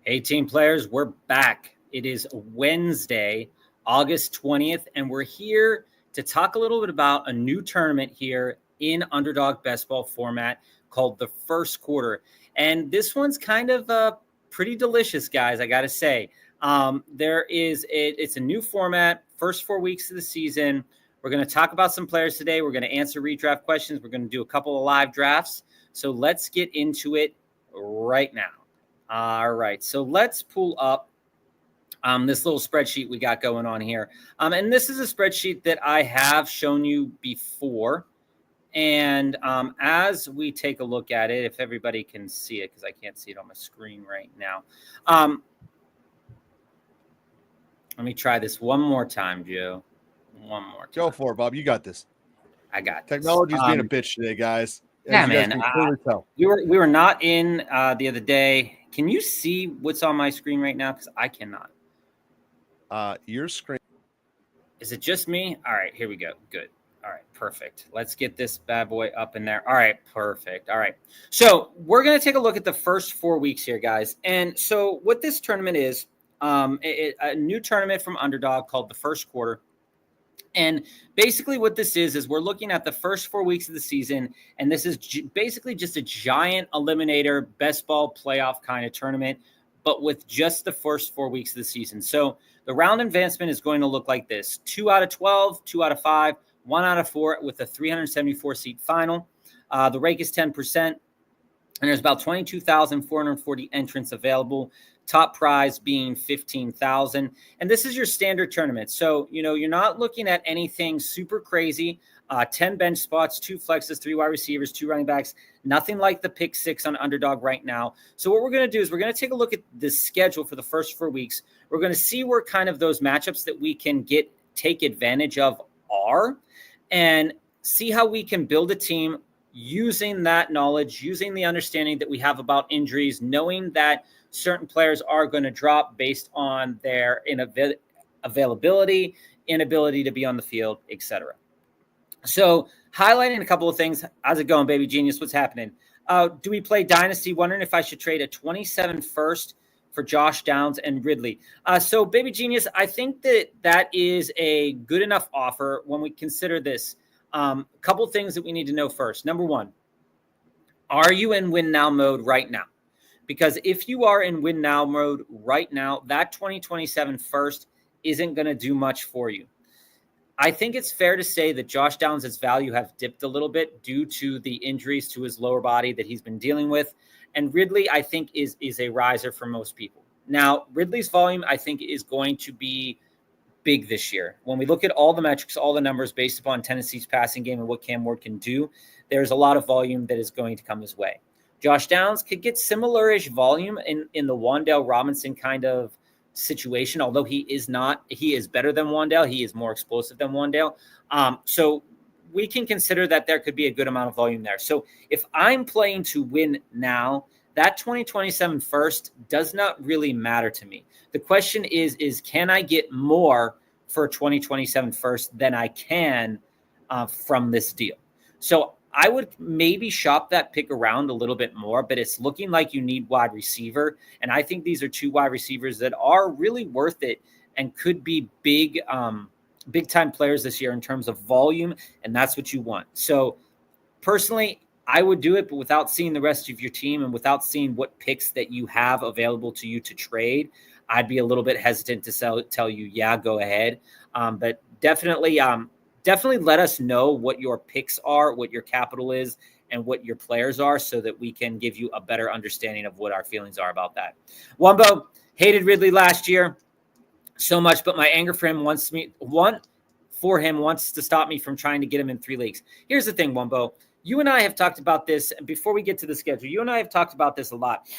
Hey, team players, we're back. It is Wednesday, August 20th, and we're here to talk a little bit about a new tournament here in Underdog Best Ball format called the First Quarter. And this one's kind of pretty delicious, guys, I got to say. It's a new format, first 4 weeks of the season. We're going to talk about some players today. We're going to answer redraft questions. We're going to do a couple of live drafts. So let's get into it right now. All right, so let's pull up this little spreadsheet we got going on here. And this is a spreadsheet that I have shown you before. And as we take a look at it, if everybody can see it, because I can't see it on my screen right now. Let me try this one more time, Joe. One more time. Go for it, Bob. You got this. I got this. Technology's being a bitch today, guys. Yeah, man. We were not in the other day. Can you see what's on my screen right now? Because I cannot. Your screen. Is it just me? All right, here we go. Good. All right, perfect. Let's get this bad boy up in there. All right, perfect. All right. So we're going to take a look at the first 4 weeks here, guys. And so what this tournament is, a new tournament from Underdog called the First Quarter. And basically what this is we're looking at the first 4 weeks of the season, and this is basically just a giant eliminator best ball playoff kind of tournament, but with just the first 4 weeks of the season. So the round advancement is going to look like this: 2 out of 12, 2 out of 5, 1 out of 4 with a 374 seat final. The rake is 10%, and there's about 22,440 entrants available. Top prize being $15,000. And this is your standard tournament. So, you're not looking at anything super crazy. 10 bench spots, 2 flexes, 3 wide receivers, 2 running backs, nothing like the pick 6 on Underdog right now. So what we're going to do is we're going to take a look at the schedule for the first 4 weeks. We're going to see where kind of those matchups that we can take advantage of are, and see how we can build a team using that knowledge, using the understanding that we have about injuries, knowing that certain players are going to drop based on their availability, inability to be on the field, etc. So highlighting a couple of things. How's it going, Baby Genius? What's happening? Do we play Dynasty? Wondering if I should trade a 27 first for Josh Downs and Ridley. So Baby Genius, I think that is a good enough offer when we consider this. A couple of things that we need to know first. Number one, are you in win now mode right now? Because if you are in win now mode right now, that 2027 first isn't going to do much for you. I think it's fair to say that Josh Downs' value have dipped a little bit due to the injuries to his lower body that he's been dealing with. And Ridley, I think, is a riser for most people. Now, Ridley's volume, I think, is going to be big this year. When we look at all the metrics, all the numbers based upon Tennessee's passing game and what Cam Ward can do, there's a lot of volume that is going to come his way. Josh Downs could get similar-ish volume in the Wan'Dale Robinson kind of situation, although he is better than Wan'Dale. He is more explosive than Wan'Dale. So we can consider that there could be a good amount of volume there. So if I'm playing to win now, that 2027 first does not really matter to me. The question is can I get more for a 2027 first than I can from this deal? So I would maybe shop that pick around a little bit more, but it's looking like you need wide receiver. And I think these are 2 wide receivers that are really worth it and could be big time players this year in terms of volume. And that's what you want. So personally, I would do it, but without seeing the rest of your team and without seeing what picks that you have available to you to trade, I'd be a little bit hesitant to tell you, yeah, go ahead. But definitely let us know what your picks are, what your capital is, and what your players are so that we can give you a better understanding of what our feelings are about that. Wumbo hated Ridley last year so much, but my anger for him wants to stop me from trying to get him in 3 leagues. Here's the thing, Wumbo. You and I have talked about this, and before we get to the schedule, you and I have talked about this a lot.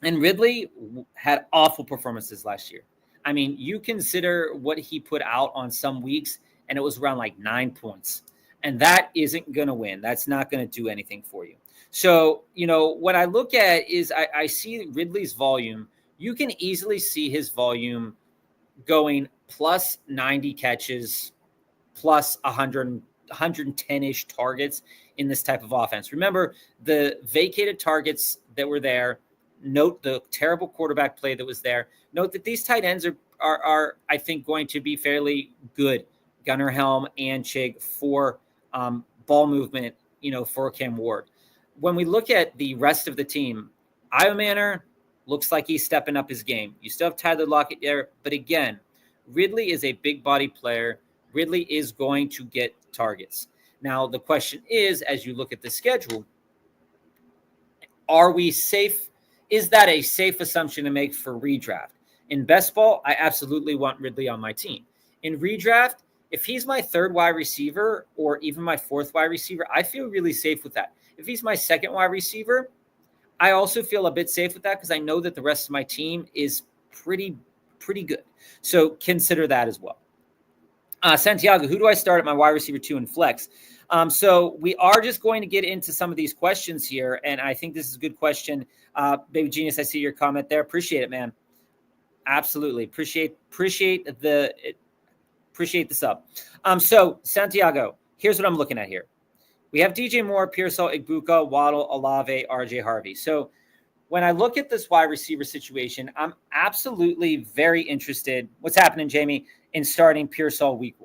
And Ridley had awful performances last year. I mean, you consider what he put out on some weeks, and it was around like 9 points. And that isn't going to win. That's not going to do anything for you. So, what I look at is I see Ridley's volume. You can easily see his volume going plus 90 catches, plus 110-ish targets in this type of offense. Remember, the vacated targets that were there Note the terrible quarterback play that was there. Note that these tight ends are I think, going to be fairly good. Gunnar Helm and Chig for ball movement, for Cam Ward. When we look at the rest of the team, Io Manor looks like he's stepping up his game. You still have Tyler Lockett there, but again, Ridley is a big body player. Ridley is going to get targets. Now, the question is, as you look at the schedule, are we safe? Is that a safe assumption to make for redraft? In best ball, I absolutely want Ridley on my team. In redraft, if he's my third wide receiver or even my fourth wide receiver, I feel really safe with that. If he's my second wide receiver, I also feel a bit safe with that because I know that the rest of my team is pretty good. So consider that as well. Santiago, who do I start at my wide receiver 2 in flex? So we are just going to get into some of these questions here, and I think this is a good question. Baby Genius, I see your comment there. Appreciate it, man. Absolutely. Appreciate the sub. So Santiago, here's what I'm looking at here. We have DJ Moore, Pearsall, Igbuka, Waddle, Olave, RJ Harvey. So when I look at this wide receiver situation, I'm absolutely very interested. What's happening, Jamie, in starting Pearsall week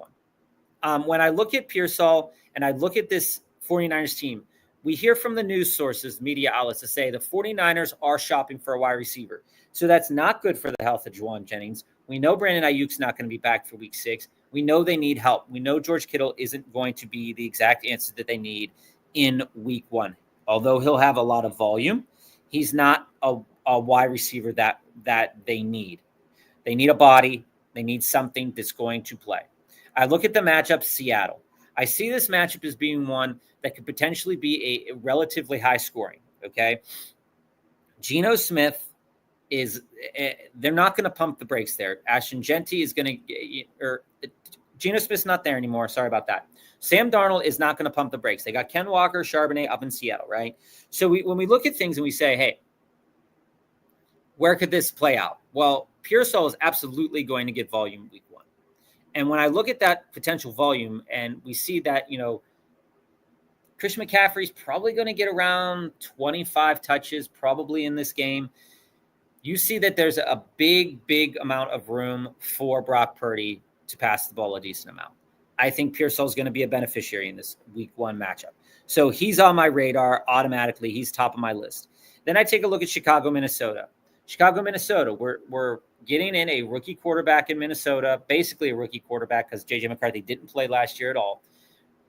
1? When I look at Pearsall and I look at this 49ers team, we hear from the news sources, media outlets, to say the 49ers are shopping for a wide receiver. So that's not good for the health of Juwan Jennings. We know Brandon Ayuk's not going to be back for week 6. We know they need help. We know George Kittle isn't going to be the exact answer that they need in week 1. Although he'll have a lot of volume, he's not a wide receiver that they need. They need a body. They need something that's going to play. I look at the matchup, Seattle. I see this matchup as being one that could potentially be a relatively high scoring, okay? Geno Smith they're not going to pump the brakes there. Ashton Genty is going to, Geno Smith's not there anymore. Sorry about that. Sam Darnold is not going to pump the brakes. They got Ken Walker, Charbonnet up in Seattle, right? So when we look at things and we say, hey, where could this play out? Well, Pearsall is absolutely going to get volume week 1. And when I look at that potential volume and we see that, Christian McCaffrey's probably going to get around 25 touches probably in this game. You see that there's a big amount of room for Brock Purdy to pass the ball a decent amount. I think Pearsall is going to be a beneficiary in this week 1 matchup. So he's on my radar automatically. He's top of my list. Then I take a look at Chicago, Minnesota. We're getting in a rookie quarterback in Minnesota, basically a rookie quarterback because J.J. McCarthy didn't play last year at all.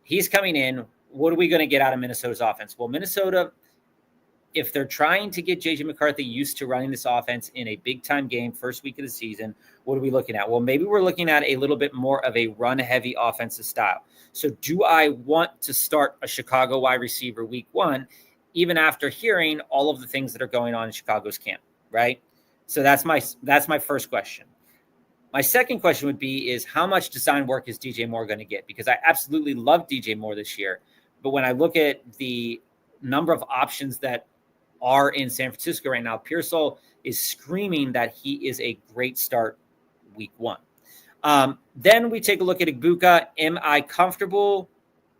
He's coming in. What are we going to get out of Minnesota's offense? Well, Minnesota, if they're trying to get J.J. McCarthy used to running this offense in a big-time game, first week of the season, what are we looking at? Well, maybe we're looking at a little bit more of a run-heavy offensive style. So do I want to start a Chicago wide receiver week 1, even after hearing all of the things that are going on in Chicago's camp, right? So that's my first question. My second question would be is how much design work is DJ Moore going to get? Because I absolutely love DJ Moore this year. But when I look at the number of options that are in San Francisco right now, Pearsall is screaming that he is a great start week 1. Then we take a look at Igbuka. Am I comfortable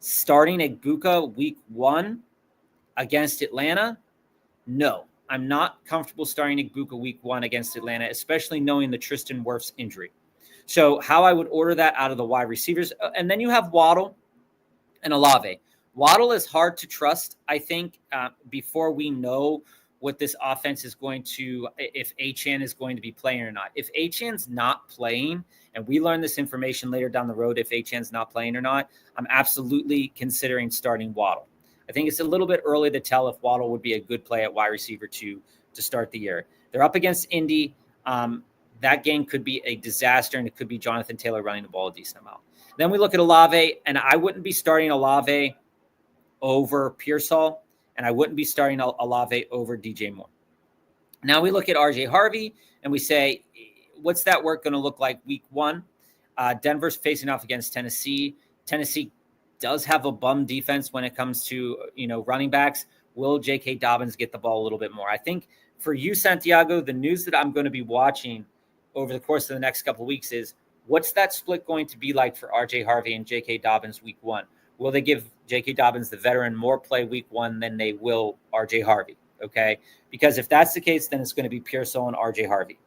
starting Igbuka week 1 against Atlanta? No, I'm not comfortable starting Igbuka week 1 against Atlanta, especially knowing the Tristan Wirfs injury. So how I would order that out of the wide receivers. And then you have Waddle and Olave. Waddle is hard to trust, I think, before we know what this offense is going to, if Achane is going to be playing or not. If Achane's not playing, and we learn this information later down the road, if Achane's not playing or not, I'm absolutely considering starting Waddle. I think it's a little bit early to tell if Waddle would be a good play at wide receiver 2 to start the year. They're up against Indy. That game could be a disaster, and it could be Jonathan Taylor running the ball a decent amount. Then we look at Olave, and I wouldn't be starting Olave over Pearsall, and I wouldn't be starting Olave over DJ Moore. Now we look at RJ Harvey, and we say, what's that work going to look like week 1? Denver's facing off against Tennessee. Tennessee does have a bum defense when it comes to, running backs. Will J.K. Dobbins get the ball a little bit more? I think for you, Santiago, the news that I'm going to be watching over the course of the next couple of weeks is what's that split going to be like for RJ Harvey and J.K. Dobbins week 1? Will they give J.K. Dobbins, the veteran, more play week 1 than they will RJ Harvey? Okay. Because if that's the case, then it's going to be Pearsall and RJ Harvey.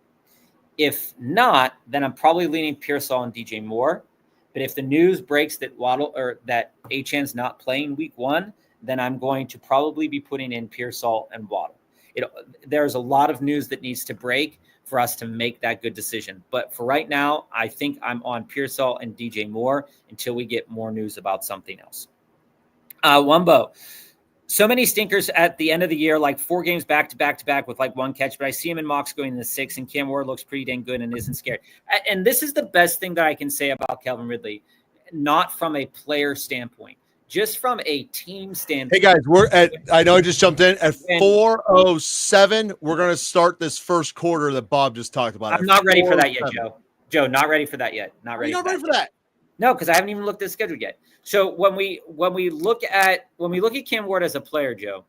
If not, then I'm probably leaning Pearsall and DJ Moore. But if the news breaks that Waddle or that Achan's not playing week 1, then I'm going to probably be putting in Pearsall and Waddle. There's a lot of news that needs to break for us to make that good decision. But for right now, I think I'm on Pearsall and DJ Moore until we get more news about something else. Wumbo. So many stinkers at the end of the year, like 4 games back to back with like 1 catch, but I see him in mocks going in the 6, and Cam Ward looks pretty dang good and isn't scared. And this is the best thing that I can say about Calvin Ridley, not from a player standpoint, just from a team standpoint. Hey guys, I know I just jumped in at 4:07. We're going to start this first quarter that Bob just talked about. I'm not ready for that yet, Joe. Joe, not ready for that yet. Not ready. You're not ready for that. No, because I haven't even looked at the schedule yet. So when we look at Cam Ward as a player, Joe,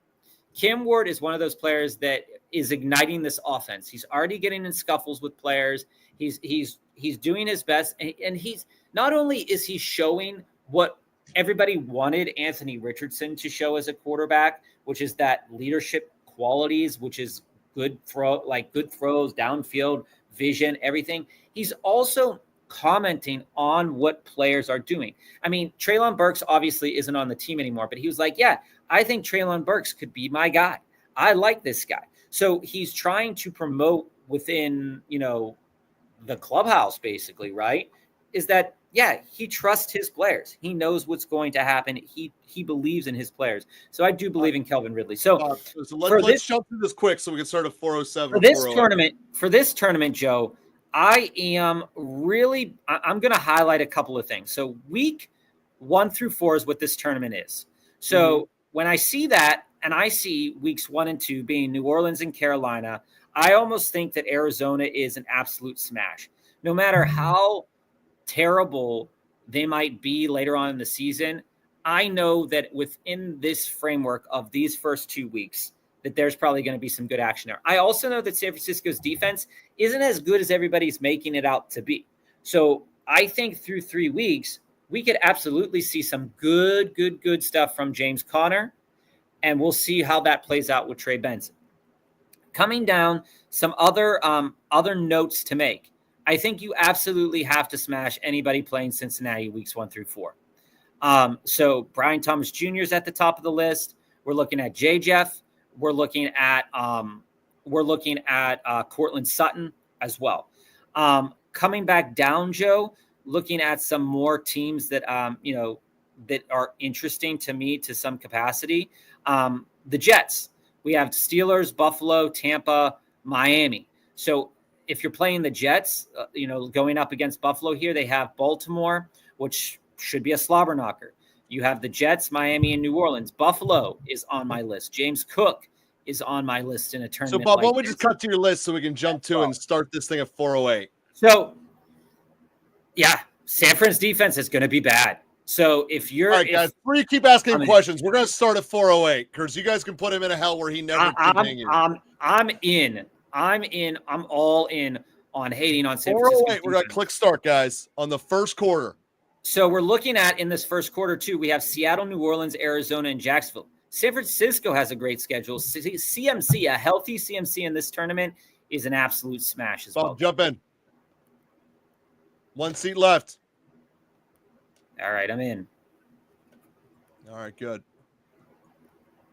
Cam Ward is one of those players that is igniting this offense. He's already getting in scuffles with players. He's doing his best, and he's not only is he showing what everybody wanted Anthony Richardson to show as a quarterback, which is that leadership qualities, which is good throws, downfield vision, everything. He's also commenting on what players are doing. I mean, Treylon Burks obviously isn't on the team anymore, but he was like, yeah, I think Treylon Burks could be my guy. I like this guy. So he's trying to promote within, the clubhouse basically, right? Is that, yeah, he trusts his players. He knows what's going to happen. He believes in his players. So I do believe in Calvin Ridley. So let's jump through this quick so we can start at 4:07. For this tournament, Joe, I'm going to highlight a couple of things. So week 1 through 4 is what this tournament is. So when I see that, and I see weeks 1 and 2 being New Orleans and Carolina, I almost think that Arizona is an absolute smash. No matter how terrible they might be later on in the season, I know that within this framework of these first 2 weeks, that there's probably going to be some good action there. I also know that San Francisco's defense isn't as good as everybody's making it out to be. So I think through 3 weeks, we could absolutely see some good stuff from James Conner, and we'll see how that plays out with Trey Benson. Coming down, some other notes to make. I think you absolutely have to smash anybody playing Cincinnati weeks 1 through 4. So Brian Thomas Jr. is at the top of the list. We're looking at J. Jeff. We're looking at Cortland Sutton as well. Coming back down, Joe, looking at some more teams that that are interesting to me to some capacity. The Jets. We have Steelers, Buffalo, Tampa, Miami. So if you're playing the Jets, going up against Buffalo here, they have Baltimore, which should be a slobber knocker. You have the Jets, Miami, and New Orleans. Buffalo is on my list. James Cook is on my list in a tournament. So, Bob, why don't we just cut to your list so we can jump to and start this thing at 4:08? So, yeah, San Fran's defense is going to be bad. So if you're all right, guys, before you keep asking questions, we're going to start at 4:08 because you guys can put him in a hell where he never continues. I'm in. I'm all in on hating on San Francisco. 4:08. We're going to click start, guys, on the first quarter. So we're looking at in this first quarter too. We have Seattle, New Orleans, Arizona, and Jacksonville. San Francisco has a great schedule. CMC, a healthy CMC in this tournament is an absolute smash as well. Jump in. 1 seat left. All right, I'm in. All right, good.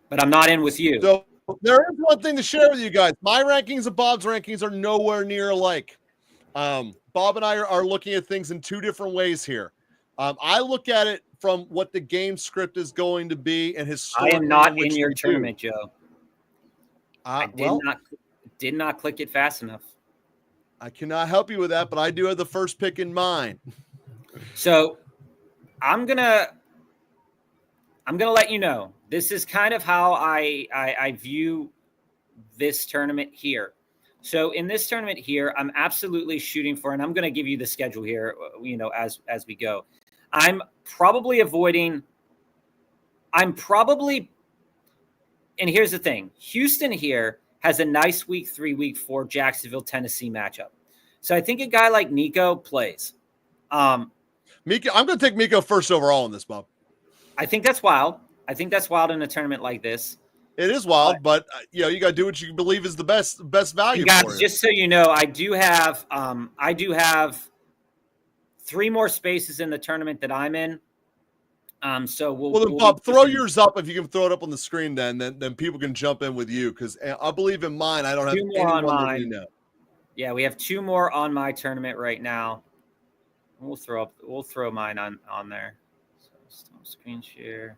But I'm not in with you. So there is one thing to share with you guys. My rankings and Bob's rankings are nowhere near alike. Bob and I are looking at things in 2 different ways here. I look at it from what the game script is going to be and historically. I am not in your tournament, Joe. I did not click it fast enough. I cannot help you with that, but I do have the first pick in mind. So I'm gonna let you know. This is kind of how I view this tournament here. So in this tournament here, I'm absolutely shooting for, and I'm going to give you the schedule here, as we go. And here's the thing. Houston here has a nice week 3, week 4 Jacksonville, Tennessee matchup. So I think a guy like Nico plays. Miko, I'm going to take Miko first overall in this, Bob. I think that's wild. I think that's wild in a tournament like this. It is wild, but you got to do what you believe is the best value And guys, for you. just so you know, I do have 3 more spaces in the tournament that I'm in. So we'll Bob, throw yours up if you can throw it up on the screen. Then people can jump in with you because I believe in mine. I don't have 2 more anyone on that mine. we know. Yeah, we have 2 more on my tournament right now. We'll throw mine on there. So screen share.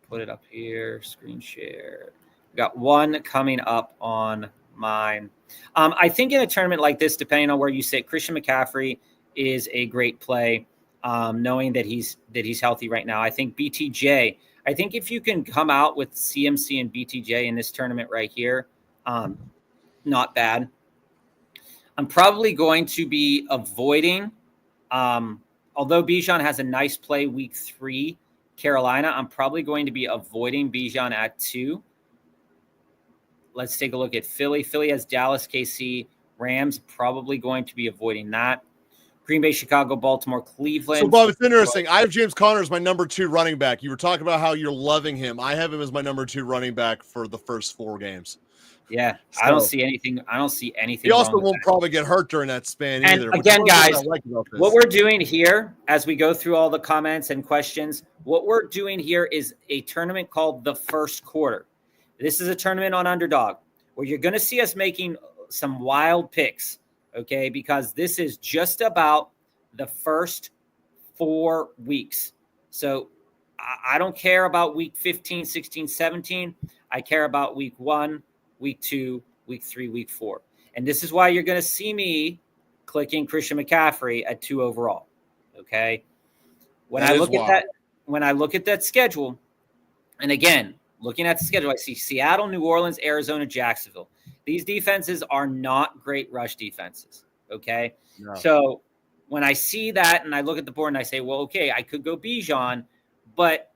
Put it up here. Screen share. We got 1 coming up on mine. I think in a tournament like this, depending on where you sit, Christian McCaffrey is a great play. Knowing that he's healthy right now, I think BTJ. I think if you can come out with CMC and BTJ in this tournament right here, not bad. I'm probably going to be avoiding, although Bijan has a nice play week 3, Carolina, I'm probably going to be avoiding Bijan at 2. Let's take a look at Philly. Philly has Dallas, KC, Rams, probably going to be avoiding that. Green Bay, Chicago, Baltimore, Cleveland. So, Bob, it's interesting. I have James Conner as my number 2 running back. You were talking about how you're loving him. I have him as my number 2 running back for the first 4 games. Yeah, so, I don't see anything. He also won't probably get hurt during that span and either. Again, guys, what we're doing here as we go through all the comments and questions, what we're doing here is a tournament called the First Quarter. This is a tournament on Underdog where you're going to see us making some wild picks, okay? Because this is just about the first 4 weeks. So I don't care about week 15, 16, 17. I care about week 1, week 2, week 3, week 4. And this is why you're going to see me clicking Christian McCaffrey at 2 overall. Okay. When I look at that schedule, and again, looking at the schedule, I see Seattle, New Orleans, Arizona, Jacksonville. These defenses are not great rush defenses. Okay. No. So when I see that and I look at the board and I say, well, okay, I could go Bijan, but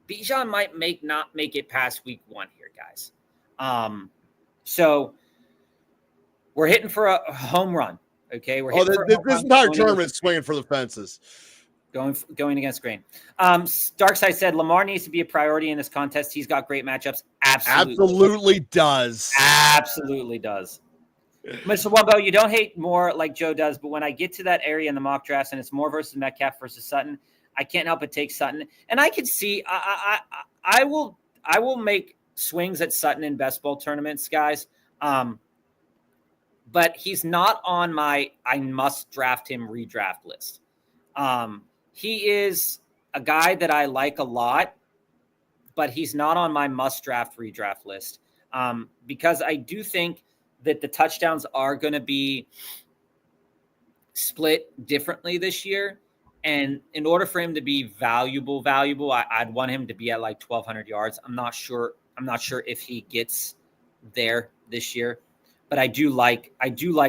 Bijan might not make it past week 1 here, guys. So we're hitting for a home run. Okay. This entire tournament is swinging for the fences. Going against grain. Darkside said Lamar needs to be a priority in this contest. He's got great matchups. Absolutely does. Absolutely does. Mr. Wumbo, you don't hate more like Joe does, but when I get to that area in the mock drafts and it's Moore versus Metcalf versus Sutton, I can't help but take Sutton. And I can see I will make swings at Sutton in best ball tournaments, guys. But he's not on my I must draft him redraft list. He is a guy that I like a lot, but he's not on my must draft redraft list because I do think that the touchdowns are going to be split differently this year. And in order for him to be valuable, I'd want him to be at like 1,200 yards. I'm not sure if he gets there this year, but I do like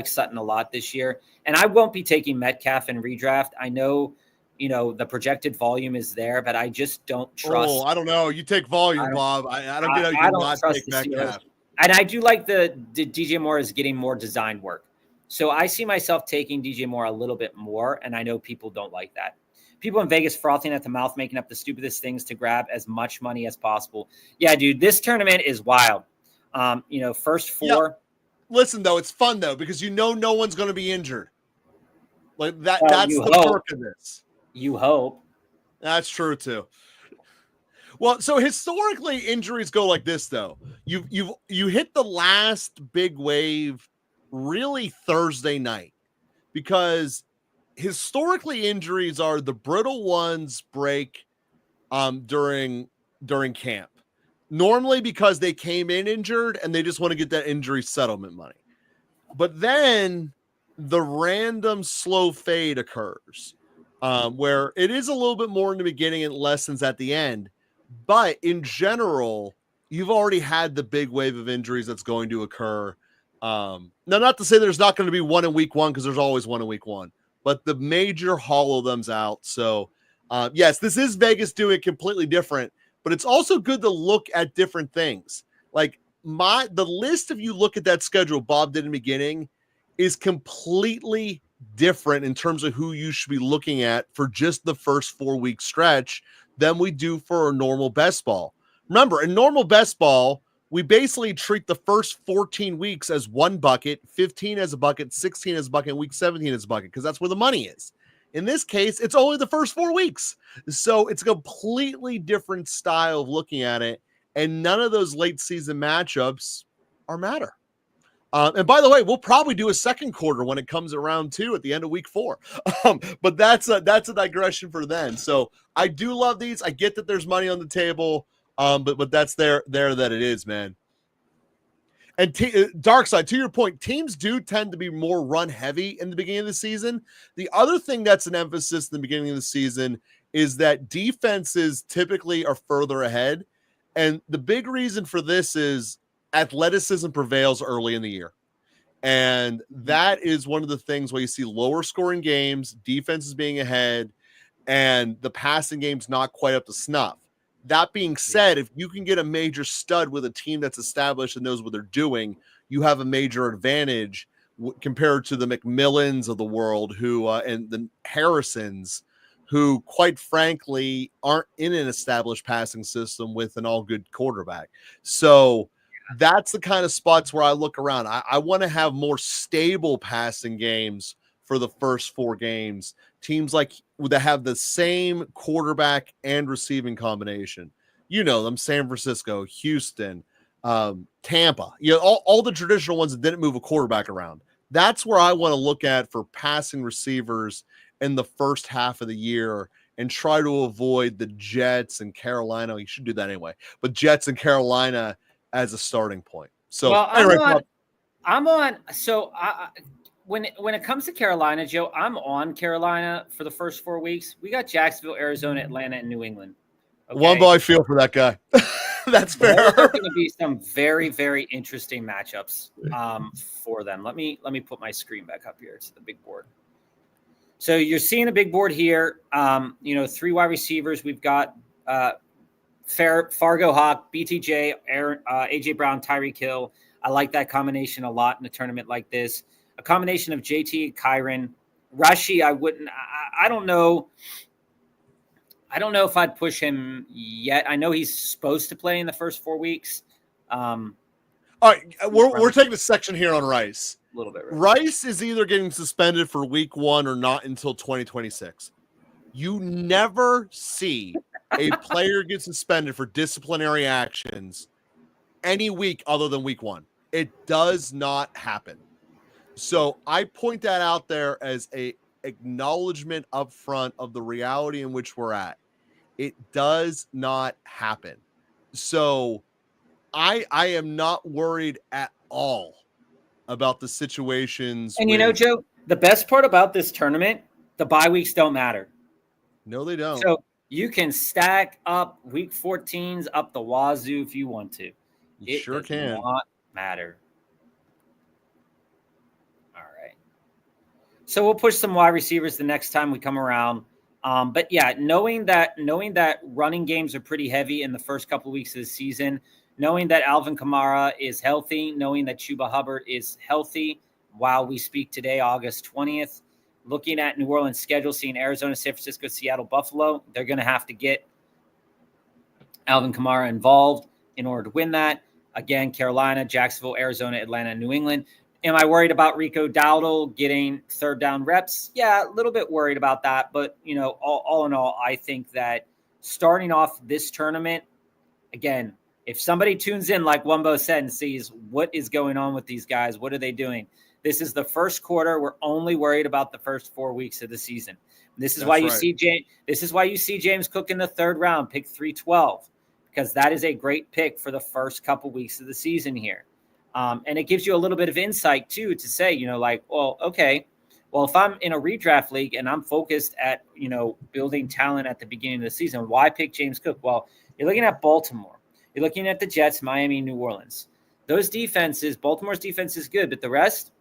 Sutton a lot this year. And I won't be taking Metcalf in redraft. I know, the projected volume is there, but I just don't trust. Oh, I don't know. You take volume, Bob. I don't get how you can not take Metcalf. And I do like the DJ Moore is getting more design work. So I see myself taking DJ Moore a little bit more, and I know people don't like that. People in Vegas frothing at the mouth, making up the stupidest things to grab as much money as possible. Yeah, dude, this tournament is wild. First 4. Yeah. Listen, though, it's fun, though, because no one's going to be injured. Like that. That's the perk of this. You hope. That's true, too. Well, so historically, injuries go like this, though. You hit the last big wave really Thursday night because historically injuries are the brittle ones break during camp. Normally because they came in injured and they just want to get that injury settlement money. But then the random slow fade occurs where it is a little bit more in the beginning and lessens at the end. But in general, you've already had the big wave of injuries that's going to occur. Now, not to say there's not going to be one in week 1 because there's always one in week 1, but the major hollow them's out. So, yes, this is Vegas doing it completely different, but it's also good to look at different things. Like the list, if you look at that schedule Bob did in the beginning, is completely different in terms of who you should be looking at for just the first 4-week stretch than we do for a normal best ball. Remember, in normal best ball, we basically treat the first 14 weeks as one bucket, 15 as a bucket, 16 as a bucket, and week 17 as a bucket, because that's where the money is. In this case, it's only the first 4 weeks. So it's a completely different style of looking at it, and none of those late season matchups are matter. And by the way, we'll probably do a second quarter when it comes around too at the end of week 4. But that's a digression for then. So I do love these. I get that there's money on the table, but that's there that it is, man. And Dark Side, to your point, teams do tend to be more run heavy in the beginning of the season. The other thing that's an emphasis in the beginning of the season is that defenses typically are further ahead. And the big reason for this is athleticism prevails early in the year. And that is one of the things where you see lower scoring games, defenses being ahead, and the passing game's not quite up to snuff. That being said, if you can get a major stud with a team that's established and knows what they're doing, you have a major advantage compared to the McMillans of the world who and the Harrisons, who quite frankly aren't in an established passing system with an all good quarterback. So that's the kind of spots where I look around. I want to have more stable passing games for the first 4 games. Teams like that have the same quarterback and receiving combination. You know them: San Francisco, Houston, Tampa. You know, all the traditional ones that didn't move a quarterback around. That's where I want to look at for passing receivers in the first half of the year, and try to avoid the Jets and Carolina. You should do that anyway, but Jets and Carolina as a starting point. So well, anyway, I'm on. So when it comes to Carolina, Joe, I'm on Carolina for the first 4 weeks. We got Jacksonville, Arizona, Atlanta, and New England. Okay? One ball I feel for that guy. That's fair. Those are going to be some very, very interesting matchups for them. Let me put my screen back up here to the big board. So you're seeing a big board here. 3 wide receivers. We've got Fargo Hawk, BTJ, AJ Brown, Tyreek Hill. I like that combination a lot in a tournament like this. A combination of JT and Kyron. Rashi, I wouldn't. I don't know. I don't know if I'd push him yet. I know he's supposed to play in the first 4 weeks. All right, we're taking a section here on Rice. A little bit. Right? Rice is either getting suspended for week 1 or not until 2026. You never see a player get suspended for disciplinary actions any week other than week 1. It does not happen. So I point that out there as a acknowledgement up front of the reality in which we're at. It does not happen. So I am not worried at all about the situations. And Joe, the best part about this tournament, the bye weeks don't matter. No, they don't. So you can stack up week 14s up the wazoo if you want to. You sure can. It does not matter. All right. So we'll push some wide receivers the next time we come around. But yeah, knowing that running games are pretty heavy in the first couple of weeks of the season, knowing that Alvin Kamara is healthy, knowing that Chuba Hubbard is healthy while we speak today, August 20th, looking at New Orleans' schedule, seeing Arizona, San Francisco, Seattle, Buffalo, they're going to have to get Alvin Kamara involved in order to win that. Again, Carolina, Jacksonville, Arizona, Atlanta, and New England. Am I worried about Rico Dowdle getting third down reps? Yeah, a little bit worried about that. But, all in all, I think that starting off this tournament, again, if somebody tunes in, like Wumbo said, and sees what is going on with these guys, what are they doing? This is the first quarter. We're only worried about the first 4 weeks of the season. This is why you see James. This is why you see James Cook in the 3rd round, pick 312, because that is a great pick for the first couple weeks of the season here. And it gives you a little bit of insight too to say, if I'm in a redraft league and I'm focused at, building talent at the beginning of the season, why pick James Cook? Well, you're looking at Baltimore. You're looking at the Jets, Miami, New Orleans. Those defenses, Baltimore's defense is good, but the rest.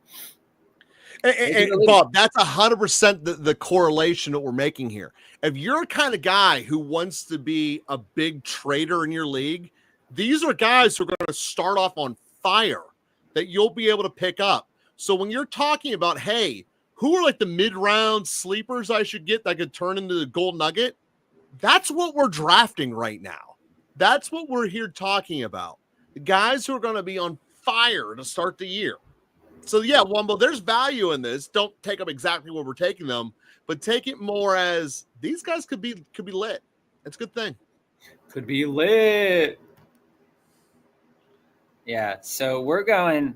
And Bob, that's 100% the correlation that we're making here. If you're a kind of guy who wants to be a big trader in your league, these are guys who are going to start off on fire that you'll be able to pick up. So when you're talking about, hey, who are like the mid-round sleepers I should get that could turn into the gold nugget? That's what we're drafting right now. That's what we're here talking about. The guys who are going to be on fire to start the year. So yeah, Wumbo, there's value in this. Don't take them exactly where we're taking them, but take it more as these guys could be lit. It's a good thing. Could be lit. Yeah, so we're going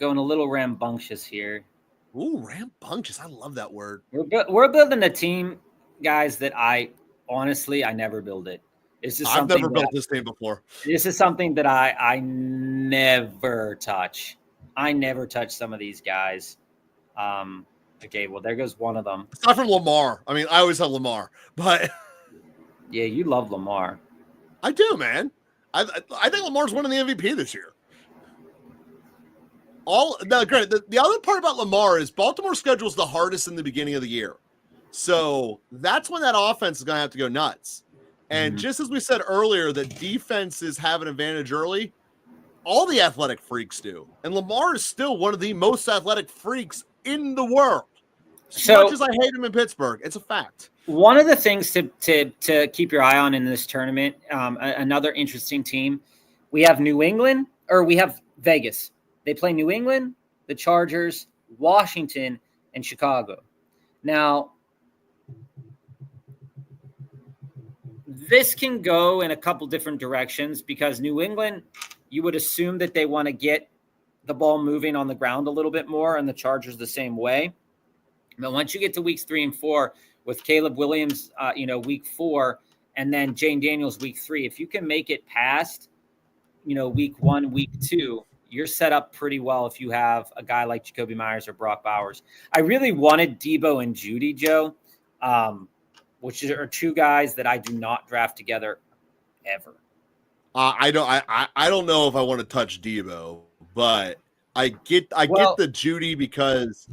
a little rambunctious here. Ooh, rambunctious. I love that word. We're building a team, guys, that I never build it. I've never built this team before. This is something that I never touch. I never touch some of these guys. Okay, well, there goes one of them. Aside from Lamar. I mean, I always have Lamar, but yeah, you love Lamar. I do, man. I think Lamar's winning the MVP this year. Granted, the other part about Lamar is Baltimore's schedule is the hardest in the beginning of the year. So that's when that offense is going to have to go nuts. And just as we said earlier, that defenses have an advantage early, all the athletic freaks do. And Lamar is still one of the most athletic freaks in the world. As much as I hate him in Pittsburgh, it's a fact. One of the things to keep your eye on in this tournament, another interesting team, we have we have Vegas. They play New England, the Chargers, Washington, and Chicago. Now, this can go in a couple different directions because New England, you would assume that they want to get the ball moving on the ground a little bit more, and the Chargers the same way. But once you get to weeks 3 and 4 with Caleb Williams, week 4, and then Jane Daniels week 3, if you can make it past, week 1, week 2, you're set up pretty well if you have a guy like Jacoby Myers or Brock Bowers. I really wanted Debo and Judy, Joe, which are two guys that I do not draft together ever. I don't know if I want to touch Debo, but I get the Judy because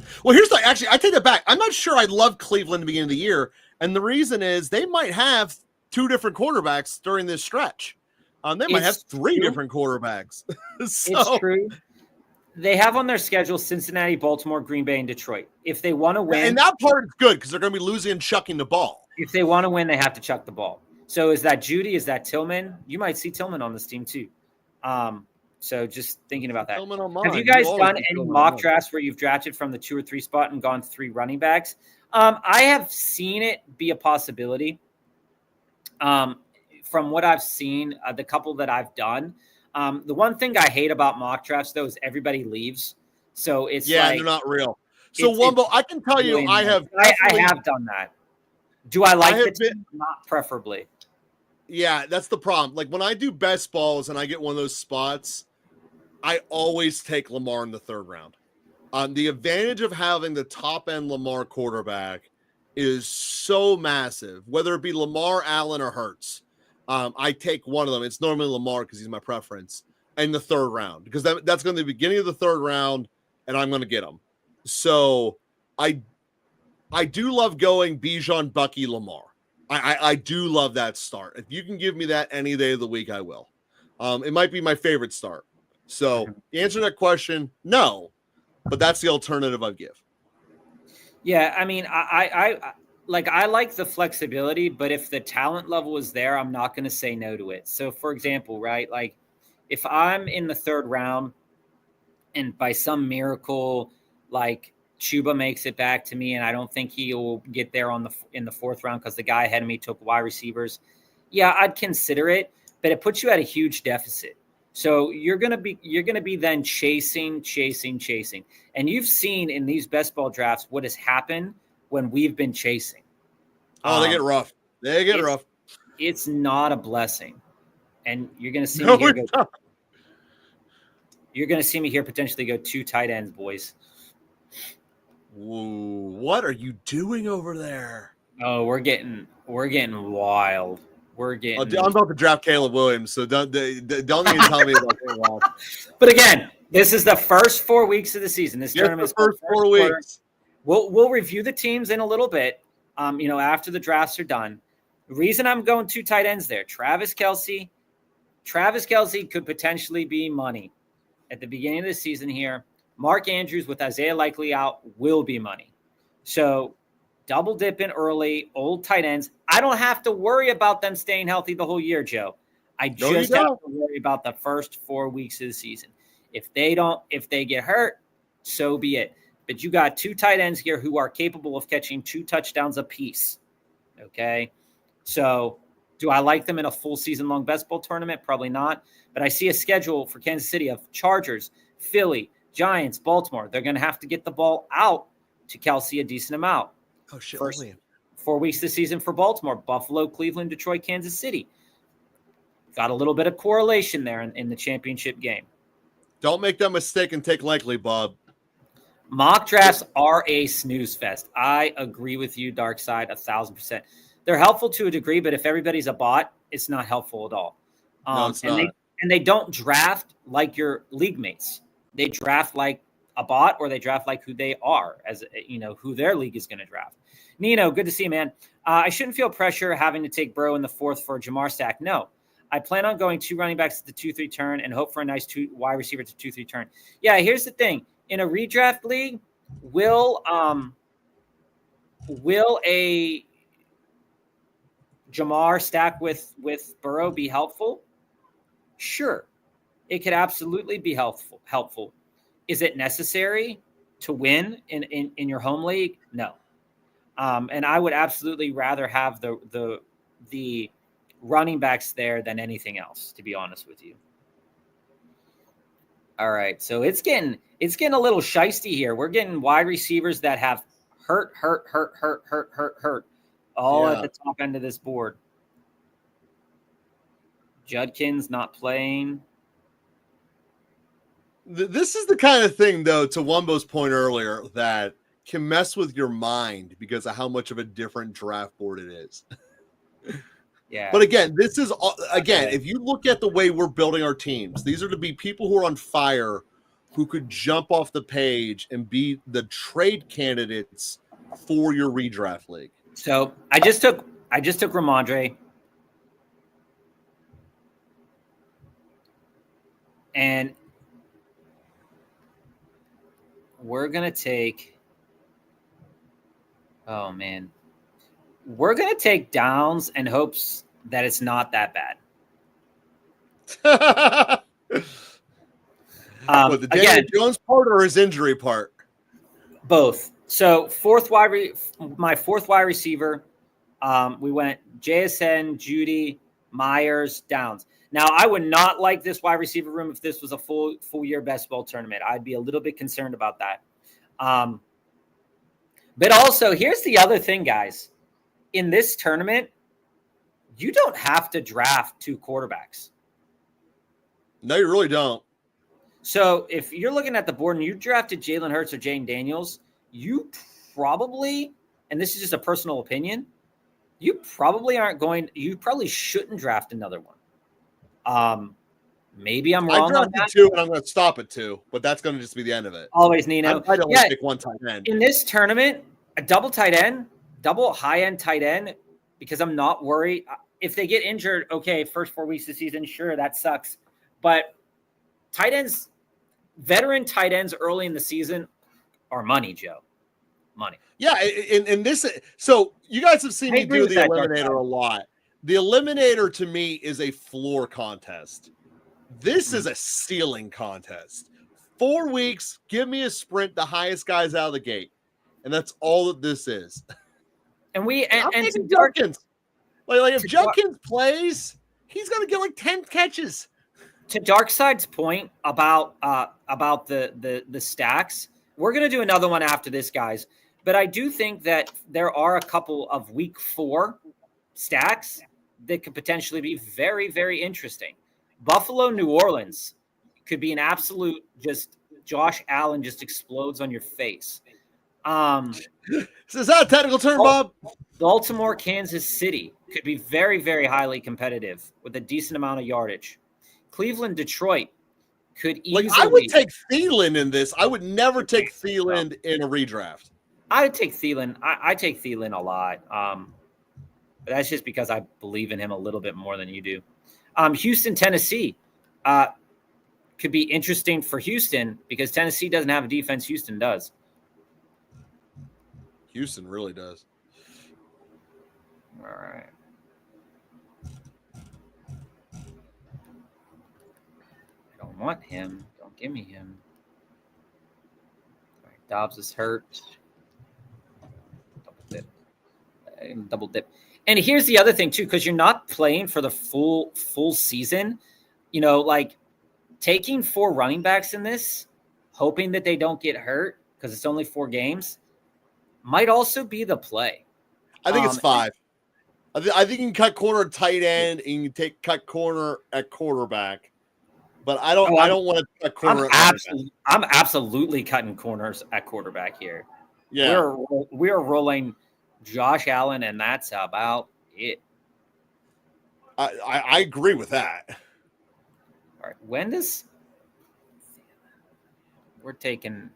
actually I take that back. I'm not sure I love Cleveland at the beginning of the year, and the reason is they might have 2 different quarterbacks during this stretch. They might have 3 different quarterbacks. It's true. They have on their schedule Cincinnati, Baltimore, Green Bay, and Detroit. If they want to win, and that part is good because they're going to be losing and chucking the ball. If they want to win, they have to chuck the ball. So is that Judy? Is that Tillman? You might see Tillman on this team too. So just thinking about that. Have you guys done any mock drafts where you've drafted from the 2 or 3 spot and gone 3 running backs? I have seen it be a possibility. From what I've seen, the couple that I've done, the one thing I hate about mock drafts though is everybody leaves. So it's they're not real. So Wumbo, I can tell you, I have done that. Do I like it? Not preferably. Yeah, that's the problem. Like when I do best balls and I get one of those spots, I always take Lamar in the 3rd round. The advantage of having the top end Lamar quarterback is so massive, whether it be Lamar, Allen, or Hurts. I take one of them. It's normally Lamar because he's my preference in the 3rd round because that's going to be the beginning of the 3rd round and I'm going to get him. So I do love going Bijan, Bucky, Lamar. I do love that start. If you can give me that any day of the week, I will. It might be my favorite start. So the answer to that question, no, but that's the alternative I'd give. Yeah, I mean, I like the flexibility, but if the talent level is there, I'm not going to say no to it. So, for example, right, like if I'm in the 3rd round and by some miracle, like Chuba makes it back to me, and I don't think he will get there in the 4th round because the guy ahead of me took wide receivers. Yeah, I'd consider it, but it puts you at a huge deficit. So you're gonna be then chasing, and you've seen in these best ball drafts what has happened when we've been chasing. Oh, they get rough. Rough. It's not a blessing, and you're gonna see me here. You're gonna see me here potentially go 2 tight ends, boys. Ooh, what are you doing over there? Oh, we're getting wild. I'm about to draft Caleb Williams, so don't even tell me about Caleb. But again, this is the first 4 weeks of the season. This tournament is the first 4 weeks. We'll review the teams in a little bit. After the drafts are done. The reason I'm going 2 tight ends there, Travis Kelce could potentially be money at the beginning of the season here. Mark Andrews with Isaiah Likely out will be money. So double dip in early, old tight ends. I don't have to worry about them staying healthy the whole year, Joe. I just have to worry about the first 4 weeks of the season. If they get hurt, so be it. But you got 2 tight ends here who are capable of catching 2 touchdowns apiece. Okay. So do I like them in a full season long best ball tournament? Probably not. But I see a schedule for Kansas City of Chargers, Philly, Giants, Baltimore. They're going to have to get the ball out to Kelsey a decent amount. Oh, shit. First 4 weeks this season for Baltimore, Buffalo, Cleveland, Detroit, Kansas City. Got a little bit of correlation there in the championship game. Don't make that mistake and take likely, Bob. Mock drafts are a snooze fest. I agree with you, Dark Side, 1,000%. They're helpful to a degree, but if everybody's a bot, it's not helpful at all. No, it's not. They don't draft like your league mates. They draft like a bot, or they draft like who they are, as who their league is going to draft. Nino, good to see you, man. I shouldn't feel pressure having to take Burrow in the 4th for a Jamar stack. No, I plan on going 2 running backs at the 2-3 turn and hope for a nice 2 wide receiver to 2-3 turn. Yeah, here's the thing. In a redraft league, will a Jamar stack with Burrow be helpful? Sure. It could absolutely be helpful. Is it necessary to win in your home league? No. And I would absolutely rather have the running backs there than anything else, to be honest with you. All right. So it's getting a little shisty here. We're getting wide receivers that have hurt all at the top end of this board. Judkins not playing. This is the kind of thing, though, to Wumbo's point earlier, that can mess with your mind because of how much of a different draft board it is. Yeah. But again, if you look at the way we're building our teams, these are to be people who are on fire, who could jump off the page and be the trade candidates for your redraft league. So I just took Ramondre. And we're going to take – oh, man. We're going to take Downs and hopes that it's not that bad. The Daniel Jones part or his injury part? Both. So my 4th wide receiver, we went JSN, Judy, Myers, Downs. Now, I would not like this wide receiver room if this was a full year best ball tournament. I'd be a little bit concerned about that. But also, here's the other thing, guys. In this tournament, you don't have to draft 2 quarterbacks. No, you really don't. So if you're looking at the board and you drafted Jalen Hurts or Jane Daniels, you probably, and this is just a personal opinion, you probably shouldn't draft another one. Maybe I'm wrong on that. 2, and I'm going to stop at 2, but that's going to just be the end of it. Always, Nino. I don't want to pick one tight end. In this tournament, a double high-end tight end, because I'm not worried. If they get injured, okay, first 4 weeks of the season, sure, that sucks. But tight ends, veteran tight ends early in the season are money, Joe. Money. Yeah, in this, so you guys have seen me do the Eliminator a lot. The Eliminator, to me, is a floor contest. This is a ceiling contest. 4 weeks, give me a sprint, the highest guys out of the gate. And that's all that this is. And Judkins. Like if Judkins plays, he's going to get like 10 catches. To Darkside's point about the stacks, we're going to do another one after this, guys. But I do think that there are a couple of week 4 stacks that could potentially be very, very interesting. Buffalo, New Orleans could be an absolute just Josh Allen just explodes on your face. Is that a technical term, Bob? Baltimore, Kansas City could be very, very highly competitive with a decent amount of yardage. Cleveland, Detroit could easily. I would take Thielen in this. I would never take Thielen in a redraft. I would take Thielen. I take Thielen a lot. But that's just because I believe in him a little bit more than you do. Houston, Tennessee could be interesting for Houston because Tennessee doesn't have a defense. Houston does. Houston really does. All right. I don't want him. Don't give me him. All right. Dobbs is hurt. Double dip. Double dip. And here's the other thing too, because you're not playing for the full season. You know, like taking 4 running backs in this, hoping that they don't get hurt because it's only 4 games, might also be the play. I think it's 5. I think you can cut corner at tight end and you can cut corner at quarterback. But I don't want to cut corner I'm absolutely cutting corners at quarterback here. Yeah. We're rolling Josh Allen, and that's about it. I agree with that. All right. When does we're taking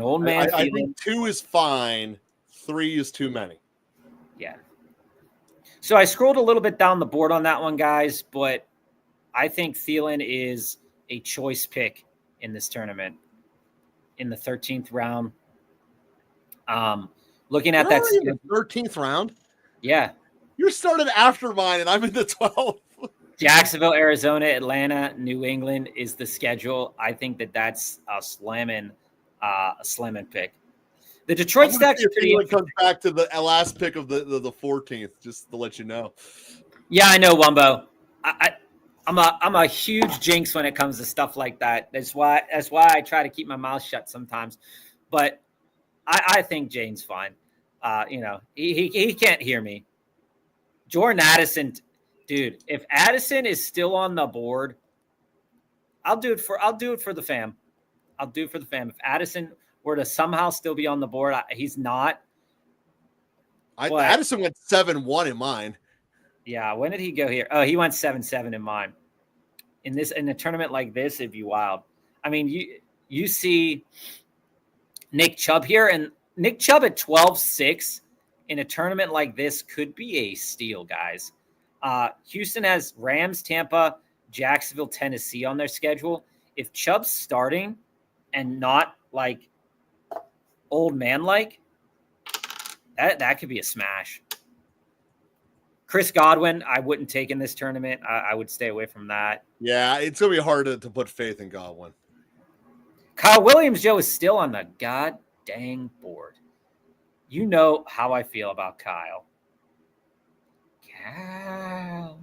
old man? I think 2 is fine. 3 is too many. Yeah. So I scrolled a little bit down the board on that one, guys, but I think Thielen is a choice pick in this tournament in the 13th round. Looking at that in the 13th round. Yeah. You're started after mine, and I'm in the 12th. Jacksonville, Arizona, Atlanta, New England is the schedule. I think that's a slamming pick. The Detroit Stacks comes back to the last pick of the 14th, just to let you know. Yeah, I know, Wumbo. I'm a huge jinx when it comes to stuff like that. That's why I try to keep my mouth shut sometimes. But I think Jane's fine. He can't hear me. Jordan Addison, dude. If Addison is still on the board, I'll do it for the fam. I'll do it for the fam. If Addison were to somehow still be on the board, he's not. Addison went 7-1 in mine. Yeah, when did he go here? Oh, he went 7-7 in mine. In a tournament like this, it'd be wild. I mean, you see Nick Chubb here, and Nick Chubb at 12-6 in a tournament like this could be a steal, guys. Houston has Rams, Tampa, Jacksonville, Tennessee on their schedule. If Chubb's starting and not like old man like, that could be a smash. Chris Godwin, I wouldn't take in this tournament. I would stay away from that. Yeah, it's going to be hard to put faith in Godwin. Kyle Williams, Joe, is still on the god dang board. You know how I feel about Kyle. All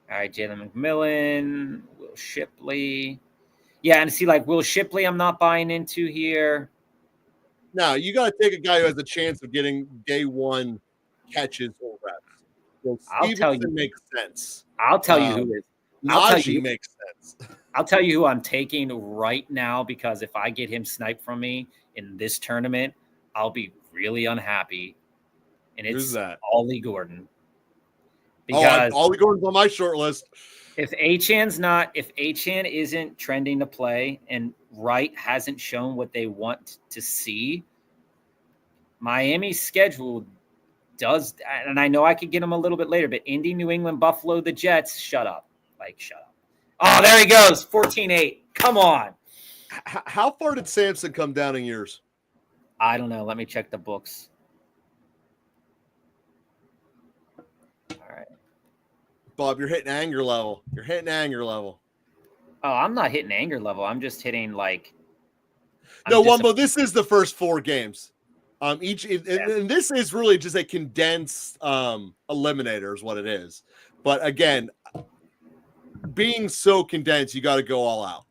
right, Jalen McMillan, Will Shipley. Yeah, and see, like Will Shipley, I'm not buying into here. No, you got to take a guy who has a chance of getting day one catches or reps. So Stevenson makes sense. I'll tell you who is. Najee makes sense. I'll tell you who I'm taking right now, because if I get him sniped from me in this tournament, I'll be really unhappy. And it's Ollie Gordon. Because Ollie Gordon's on my short list. If Achane isn't trending to play and Wright hasn't shown what they want to see, Miami's schedule does, and I know I could get them a little bit later, but Indy, New England, Buffalo, the Jets, shut up. Shut up. Oh, there he goes, 14-8. Come on. How far did Samson come down in yours? I don't know. Let me check the books. All right. Bob, you're hitting anger level. Oh, I'm not hitting anger level. I'm just hitting Wumbo, this is the first 4 games. And this is really just a condensed eliminator is what it is. But again, being so condensed, you got to go all out.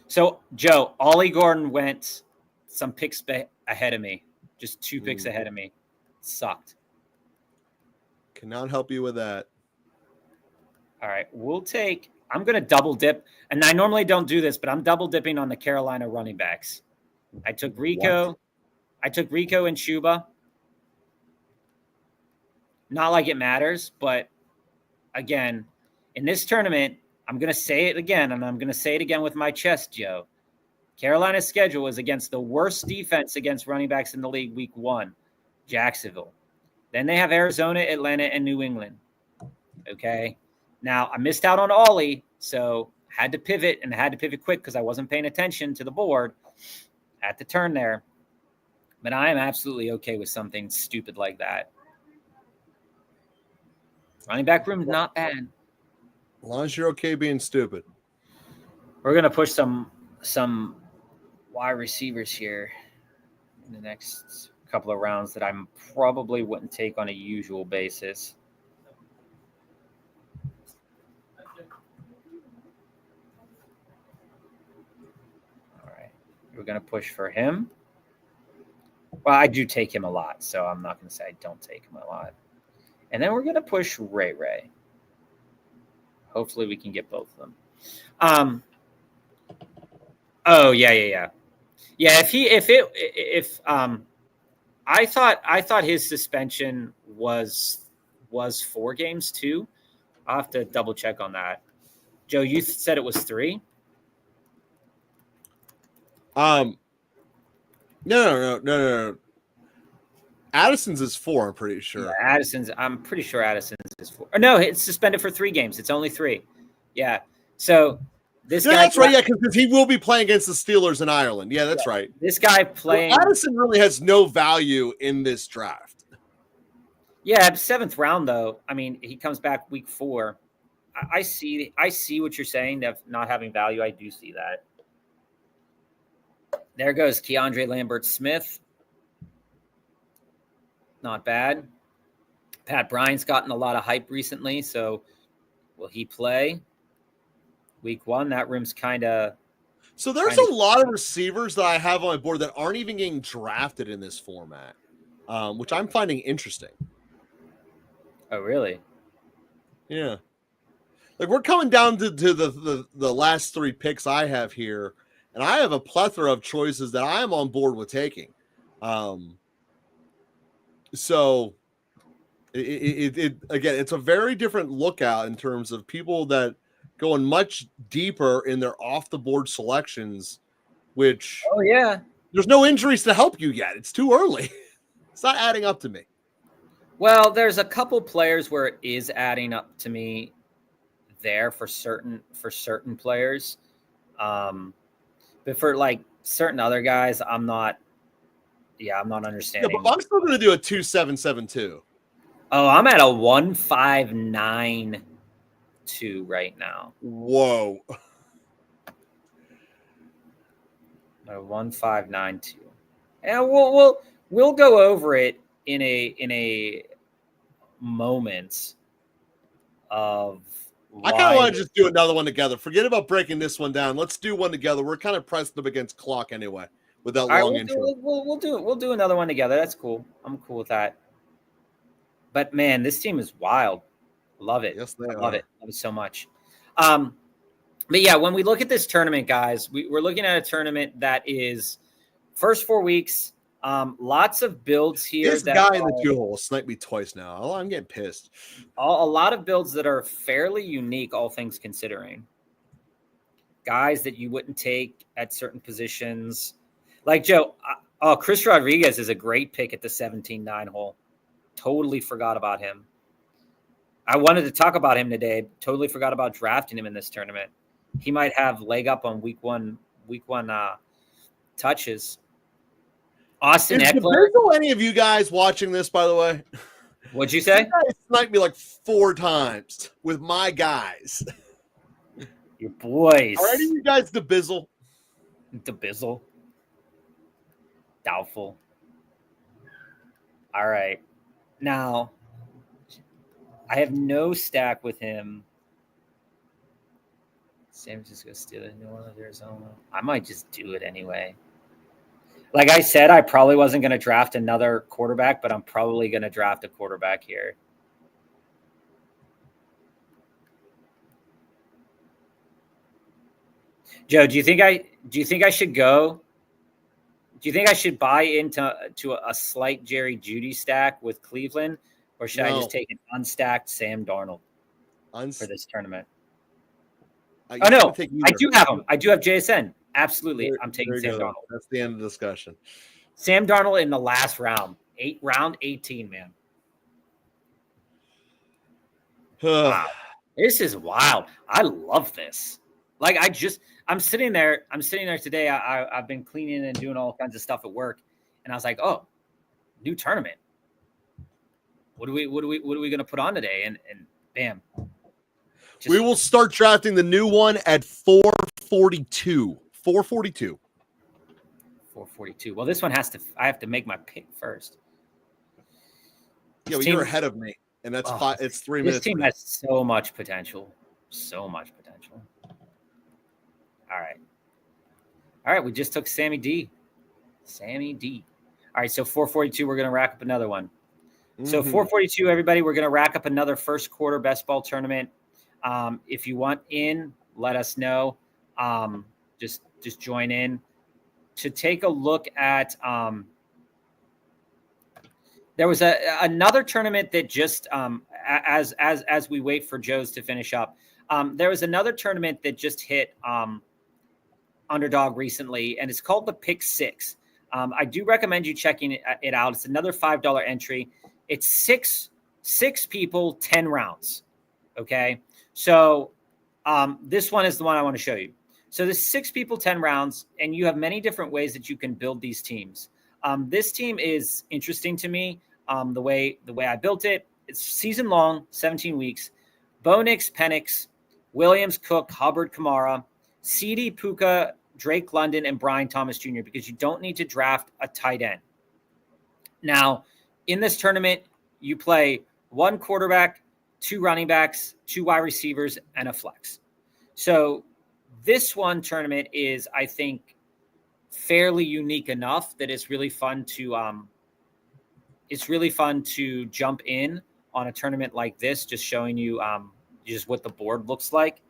So, Joe, Ollie Gordon went some picks ahead of me, just 2 picks ahead of me. Sucked. Cannot help you with that. All right, I'm going to double dip, and I normally don't do this, but I'm double dipping on the Carolina running backs. I took Rico. What? I took Rico and Chuba. Not like it matters, but again, in this tournament, I'm going to say it again, and I'm going to say it again with my chest, Joe. Carolina's schedule is against the worst defense against running backs in the league week 1, Jacksonville. Then they have Arizona, Atlanta, and New England. Okay? Now, I missed out on Ollie, so had to pivot quick because I wasn't paying attention to the board at the turn there. But I am absolutely okay with something stupid like that. Running back room not bad. As long as you're okay being stupid. We're gonna push some wide receivers here in the next couple of rounds that I probably wouldn't take on a usual basis. All right, we're gonna push for him. Well, I do take him a lot, so I'm not gonna say I don't take him a lot. And then we're gonna push Ray. Hopefully, we can get both of them. Oh yeah. If I thought his suspension was 4 games too. I'll have to double check on that. Joe, you said it was 3. No. Addison's is 4. I'm pretty sure. Yeah, I'm pretty sure Addison's is 4. Or no, it's suspended for 3 games. It's only 3. Yeah. So this guy. That's right. Yeah, because he will be playing against the Steelers in Ireland. Yeah, that's right. This guy playing. Well, Addison really has no value in this draft. Yeah, 7th round though. I mean, he comes back week 4. I see what you're saying of not having value. I do see that. There goes Keandre Lambert-Smith. Not bad. Pat Bryant's gotten a lot of hype recently, so will he play week 1? That room's kind of. So there's a lot of receivers that I have on my board that aren't even getting drafted in this format, which I'm finding interesting. Oh, really? Yeah. Like we're coming down to the last 3 picks I have here, and I have a plethora of choices that I am on board with taking. So it again, it's a very different lookout in terms of people that going much deeper in their off the board selections, which there's no injuries to help you yet. It's too early. It's not adding up to me. Well, there's a couple players where it is adding up to me there for certain players. But for like certain other guys, I'm not understanding. Yeah, but I'm still going to do a 2.772. Oh, I'm at a 1.592 right now. Whoa. A 1.592. And we'll go over it in a moment of. I kind of want to just do another one together. Forget about breaking this one down. Let's do one together. We're kind of pressed up against clock anyway with that long intro. We'll do another one together. That's cool. I'm cool with that. But man, this team is wild. Love it. Yes, they are. Love it so much. But yeah, when we look at this tournament, guys, we're looking at a tournament that is first 4 weeks. Lots of builds here. This guy in the 2-hole sniped me twice now. Oh, I'm getting pissed. A lot of builds that are fairly unique, all things considering. Guys that you wouldn't take at certain positions. Like Joe, Chris Rodriguez is a great pick at the 17-9 hole. Totally forgot about him. I wanted to talk about him today. Totally forgot about drafting him in this tournament. He might have leg up on week one touches. Austin Eckler. Is any of you guys watching this, by the way? What'd you say? You guys sniped me like 4 times with my guys. Your boys. Are any of you guys the bizzle? The bizzle. Doubtful. All right. Now, I have no stack with him. San Francisco Steelers, New Orleans, Arizona. I might just do it anyway. Like I said, I probably wasn't going to draft another quarterback, but I'm probably going to draft a quarterback here. Joe, do you think I should go? Do you think I should buy into a slight Jerry Jeudy stack with Cleveland, or should I just take an unstacked Sam Darnold for this tournament? Oh no, I do have him. I do have JSN. Absolutely, I'm taking Sam Darnold. That's the end of the discussion. Sam Darnold in the last round, round 18, man. Wow, this is wild. I love this. Like I'm sitting there today. I've been cleaning and doing all kinds of stuff at work, and I was like, oh, new tournament. What are we going to put on today? And Bam. We will start drafting the new one at 442. 442. 442. Well, this one I have to make my pick first. Yeah, well, you're ahead of me, and that's it's 3 minutes. This team has so much potential. So much potential. All right. We just took Sammy D. All right, so 442, we're going to rack up another one. So 442, everybody, we're going to rack up another first quarter best ball tournament. If you want in, let us know. Just join in. To take a look at there was another tournament that just as we wait for Joe's to finish up, there was another tournament that just hit Underdog recently, and it's called the Pick Six. I do recommend you checking it out. It's another $5 entry. It's six people, 10 rounds. Okay, so this one is the one I want to show you. So there's 6 people, 10 rounds, and you have many different ways that you can build these teams. This team is interesting to me. The way I built it, it's season long, 17 weeks. Bo Nix, Penix, Williams, Cook, Hubbard, Kamara, CD, Puka, Drake London, and Brian Thomas Jr., because you don't need to draft a tight end. Now, in this tournament, you play 1 quarterback, 2 running backs, 2 wide receivers, and a flex. So this one tournament is, I think, fairly unique enough that it's really fun to jump in on a tournament like this, just showing you just what the board looks like.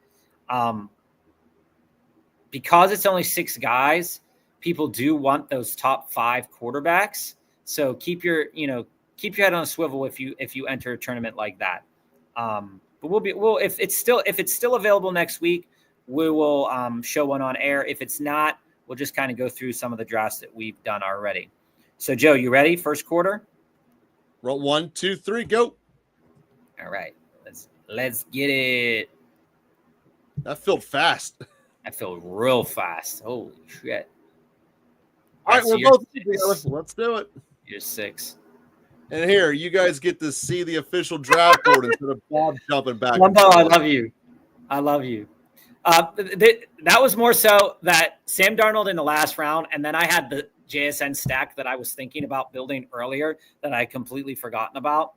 Because it's only 6 guys, people do want those top 5 quarterbacks. So keep your head on a swivel if you enter a tournament like that. But if it's still available next week, we will show one on air. If it's not, we'll just kind of go through some of the drafts that we've done already. So Joe, you ready? First quarter? Roll 1, 2, 3, go. All right. Let's get it. That filled fast. I feel real fast. Holy shit. All right, we're both together. Let's do it. You're 6. And here, you guys get to see the official draft board instead of Bob jumping back. I love you. That was more so that Sam Darnold in the last round, and then I had the JSN stack that I was thinking about building earlier that I completely forgotten about.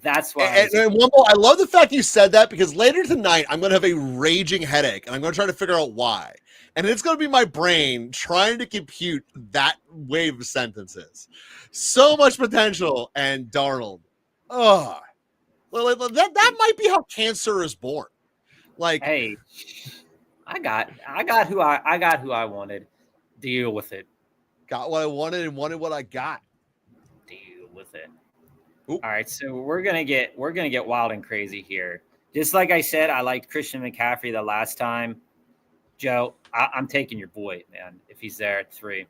That's why. And one more, I love the fact you said that, because later tonight I'm going to have a raging headache and I'm going to try to figure out why. And it's going to be my brain trying to compute that wave of sentences. So much potential, and Darnold. Oh, that might be how cancer is born. Like, hey, I got who I wanted. Deal with it. Got what I wanted and wanted what I got. Deal with it. Oop. All right, so we're gonna get wild and crazy here. Just like I said, I liked Christian McCaffrey the last time. Joe, I'm taking your boy, man, if he's there at 3.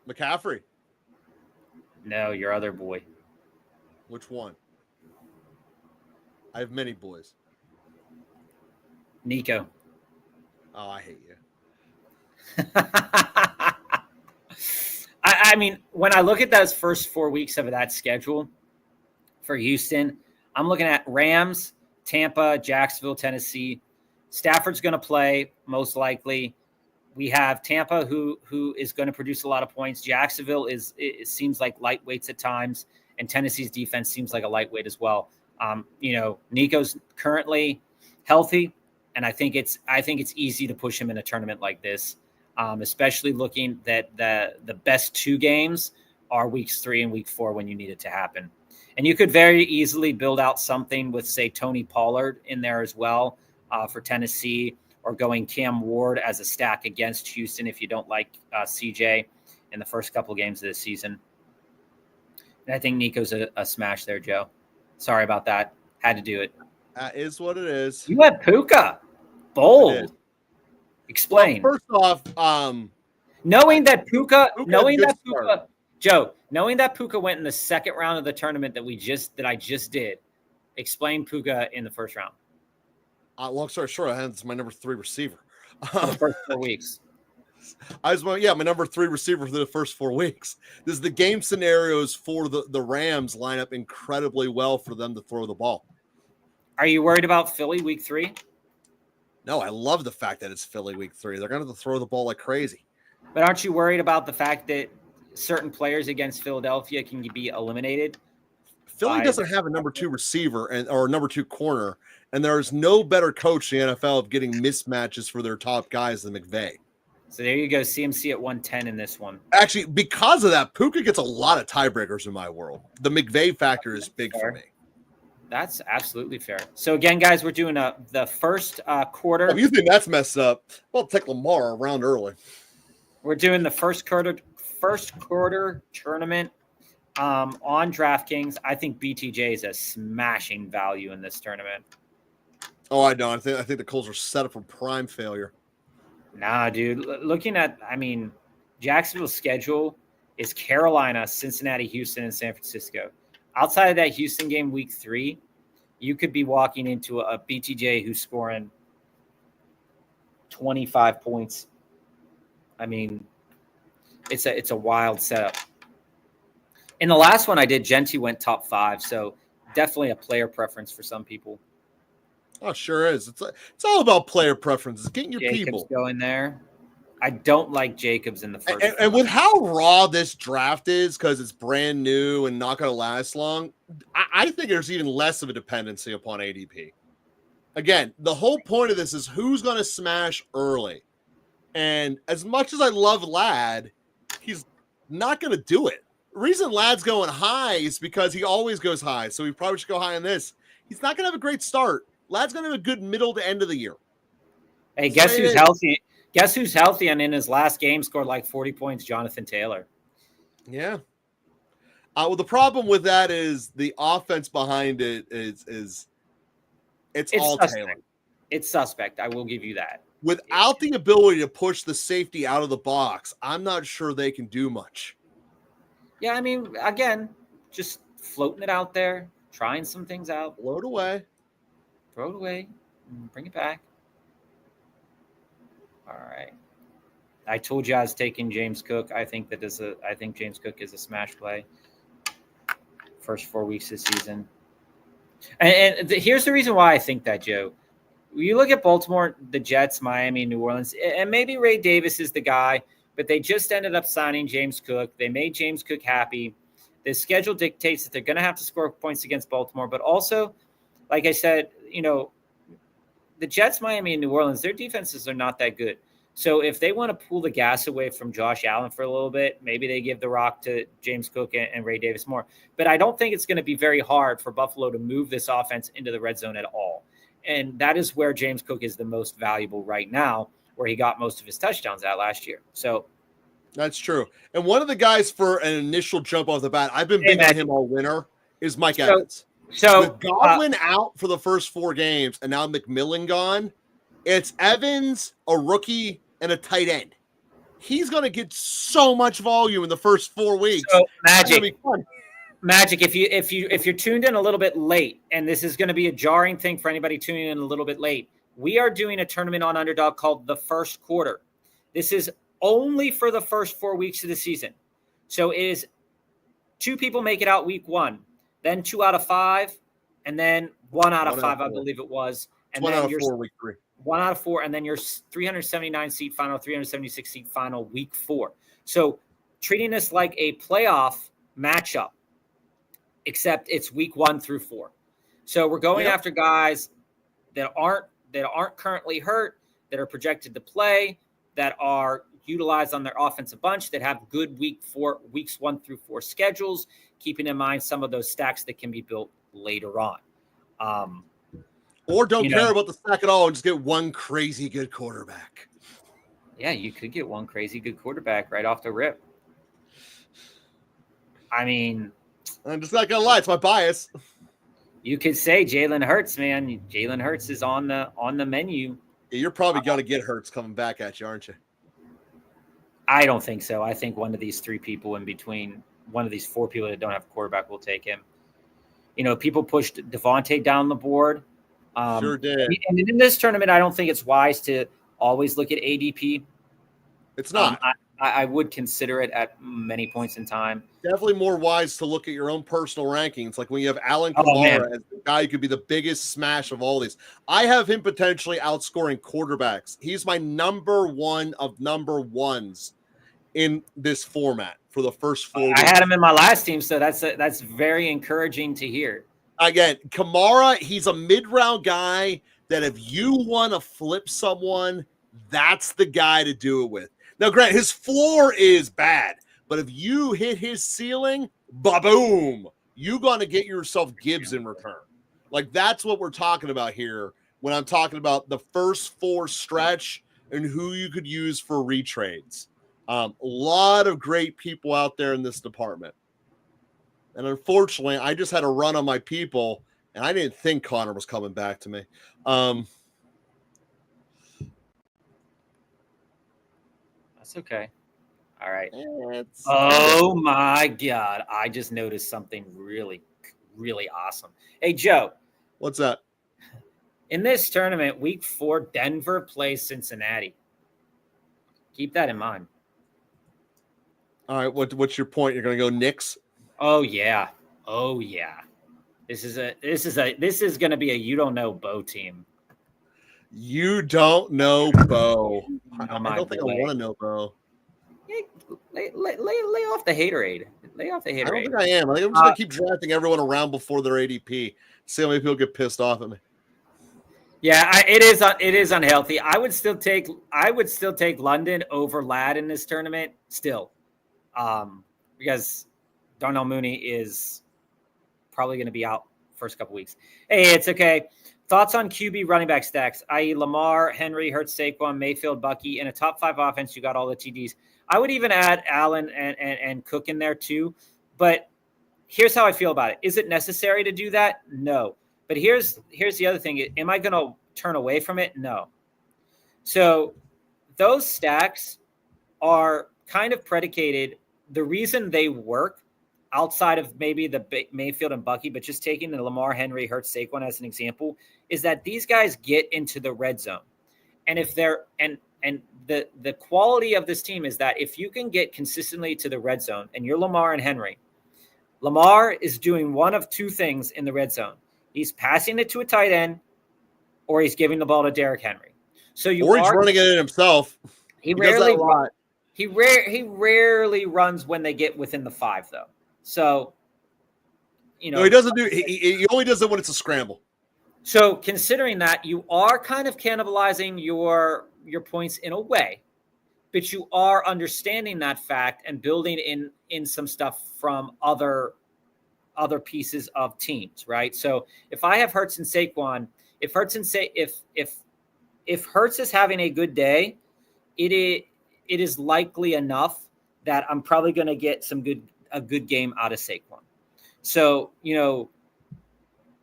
McCaffrey. No, your other boy. Which one? I have many boys. Nico. Oh, I hate you. I mean, when I look at those first 4 weeks of that schedule for Houston, I'm looking at Rams, Tampa, Jacksonville, Tennessee. Stafford's going to play most likely. We have Tampa, who is going to produce a lot of points. Jacksonville it seems like lightweights at times, and Tennessee's defense seems like a lightweight as well. Nico's currently healthy, and I think it's easy to push him in a tournament like this. Especially looking that the best 2 games are weeks 3 and week 4 when you need it to happen. And you could very easily build out something with, say, Tony Pollard in there as well for Tennessee, or going Cam Ward as a stack against Houston if you don't like CJ in the first couple games of the season. And I think Nico's a smash there, Joe. Sorry about that. Had to do it. That is what it is. You had Puka. Bold. Explain. Well, first off, knowing that Puka, Joe, knowing that Puka went in the second round of the tournament that I just did, explain Puka in the first round. Long story short, I had my number 3 receiver. For the first 4 weeks. My number 3 receiver for the first 4 weeks. The game scenarios for the Rams line up incredibly well for them to throw the ball. Are you worried about Philly week 3? No, I love the fact that it's Philly week 3. They're going to throw the ball like crazy. But aren't you worried about the fact that certain players against Philadelphia can be eliminated? Philly doesn't have a number 2 receiver or number 2 corner, and there's no better coach in the NFL of getting mismatches for their top guys than McVay. So there you go, CMC at 110 in this one. Actually, because of that, Puka gets a lot of tiebreakers in my world. The McVay factor is big for me. That's absolutely fair. So again, guys, we're doing the first quarter. If you think that's messed up, well, take Lamar around early. We're doing the first quarter tournament on DraftKings. I think BTJ is a smashing value in this tournament. Oh, I don't. I think the Colts are set up for prime failure. Nah, dude. Looking at, Jacksonville's schedule is Carolina, Cincinnati, Houston, and San Francisco. Outside of that Houston game week 3, you could be walking into a BTJ who's scoring 25 points. I mean, it's a wild setup. In the last one I did, Genty went top 5, so definitely a player preference for some people. Oh, sure is. It's all about player preferences. Getting your Jacobs people going there. I don't like Jacobs in the first. And with how raw this draft is, because it's brand new and not going to last long, I think there's even less of a dependency upon ADP. Again, the whole point of this is who's going to smash early. And as much as I love Ladd, he's not going to do it. The reason Ladd's going high is because he always goes high. So he probably should go high on this. He's not going to have a great start. Ladd's going to have a good middle to end of the year. Hey, guess who's healthy? Guess who's healthy and in his last game scored like 40 points? Jonathan Taylor. Yeah. Well, the problem with that is the offense behind it is it's all suspect. Taylor. It's suspect. I will give you that. Without the ability to push the safety out of the box, I'm not sure they can do much. Yeah, again, just floating it out there, trying some things out. Float away. Throw it away. Bring it back. All right. I told you I was taking James Cook. I think James Cook is a smash play. First 4 weeks this season. And here's the reason why I think that, Joe. You look at Baltimore, the Jets, Miami, New Orleans, and maybe Ray Davis is the guy, but they just ended up signing James Cook. They made James Cook happy. The schedule dictates that they're going to have to score points against Baltimore, but also, like I said, the Jets, Miami, and New Orleans, their defenses are not that good. So if they want to pull the gas away from Josh Allen for a little bit, maybe they give the rock to James Cook and Ray Davis more. But I don't think it's going to be very hard for Buffalo to move this offense into the red zone at all. And that is where James Cook is the most valuable right now, where he got most of his touchdowns at last year. So that's true. And one of the guys for an initial jump off the bat, I've been big on him all winter, is Mike Evans. So with Godwin out for the first 4 games and now McMillan gone, it's Evans, a rookie, and a tight end. He's going to get so much volume in the first 4 weeks. So Magic. If you're tuned in a little bit late, and this is going to be a jarring thing for anybody tuning in a little bit late, we are doing a tournament on Underdog called the First Quarter. This is only for the first 4 weeks of the season. So it is 2 people make it out week 1. Then 2 out of 5, and then 1 out of 5, I believe it was. And then 1 out of 4 week 3. 1 out of 4, and then your 379 seat final, 376 seat final week 4. So treating this like a playoff matchup, except it's week 1 through 4. So we're going after guys that aren't currently hurt, that are projected to play, that are utilized on their offensive bunch, that have good weeks 1 through 4 schedules, keeping in mind some of those stacks that can be built later on. Or don't care about the stack at all and just get one crazy good quarterback. Yeah, you could get one crazy good quarterback right off the rip. I'm just not gonna lie, it's my bias. You could say Jalen Hurts, man. Jalen Hurts is on the menu. Yeah, you're probably gonna get Hurts coming back at you, aren't you? I don't think so. I think one of these 3 people in between, one of these 4 people that don't have a quarterback will take him. People pushed Devontae down the board. Sure did. And in this tournament, I don't think it's wise to always look at ADP. It's not. I would consider it at many points in time. Definitely more wise to look at your own personal rankings. Like when you have Alan Oh, Kamara man. as the guy who could be the biggest smash of all these. I have him potentially outscoring quarterbacks. He's my number one of number ones in this format for the first 4 weeks. I had him in my last team, so that's very encouraging to hear. Again, Kamara, he's a mid-round guy that if you want to flip someone, that's the guy to do it with. Now, Grant, his floor is bad, but if you hit his ceiling, ba-boom, you're going to get yourself Gibbs in return. Like, that's what we're talking about here when I'm talking about the first 4 stretch and who you could use for retrades. A lot of great people out there in this department. And unfortunately, I just had a run on my people, and I didn't think Connor was coming back to me. That's okay. All right. It's Oh my God. I just noticed something really, really awesome. Hey, Joe. What's that? In this tournament, week 4, Denver plays Cincinnati. Keep that in mind. All right. What's your point? You're going to go Knicks? Oh yeah. Oh yeah. This is going to be a you don't know Bo team. You don't know Bo. I don't think I want to know Bo. Lay off the haterade. Lay off the haterade. I don't think I am. I think I'm just going to keep drafting everyone around before their ADP. See how many people get pissed off at me. Yeah, it is unhealthy. I would still take London over Ladd in this tournament still, because Darnell Mooney is probably going to be out first couple weeks. Hey, it's okay. Thoughts on QB running back stacks, i.e. Lamar, Henry, Hurts, Saquon, Mayfield, Bucky. In a top 5 offense, you got all the TDs. I would even add Allen and Cook in there too. But here's how I feel about it. Is it necessary to do that? No. But here's the other thing. Am I going to turn away from it? No. So those stacks are kind of predicated. The reason they work outside of maybe the Mayfield and Bucky, but just taking the Lamar, Henry, Hurts, Saquon as an example, is that these guys get into the red zone. And if they're and the quality of this team is that if you can get consistently to the red zone and you're Lamar and Henry, Lamar is doing one of 2 things in the red zone. He's passing it to a tight end, or he's giving the ball to Derrick Henry. So he's running it in himself. He rarely runs when they get within the 5, though. So, no, he doesn't do. He only does it when it's a scramble. So, considering that, you are kind of cannibalizing your points in a way, but you are understanding that fact and building in some stuff from other pieces of teams, right? So, if I have Hurts and Saquon, if Hurts is having a good day, it is likely enough that I'm probably going to get a good game out of Saquon. So,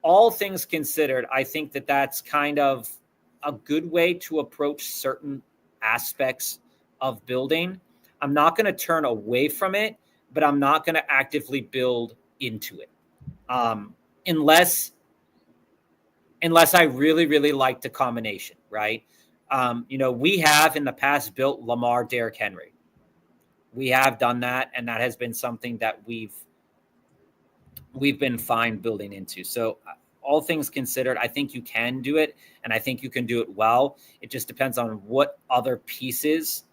all things considered, I think that that's kind of a good way to approach certain aspects of building. I'm not going to turn away from it, but I'm not going to actively build into it. Unless I really, really like the combination, right? We have in the past built Lamar, Derrick Henry. We have done that, and that has been something that we've been fine building into. So all things considered, I think you can do it, and I think you can do it well. It just depends on what other pieces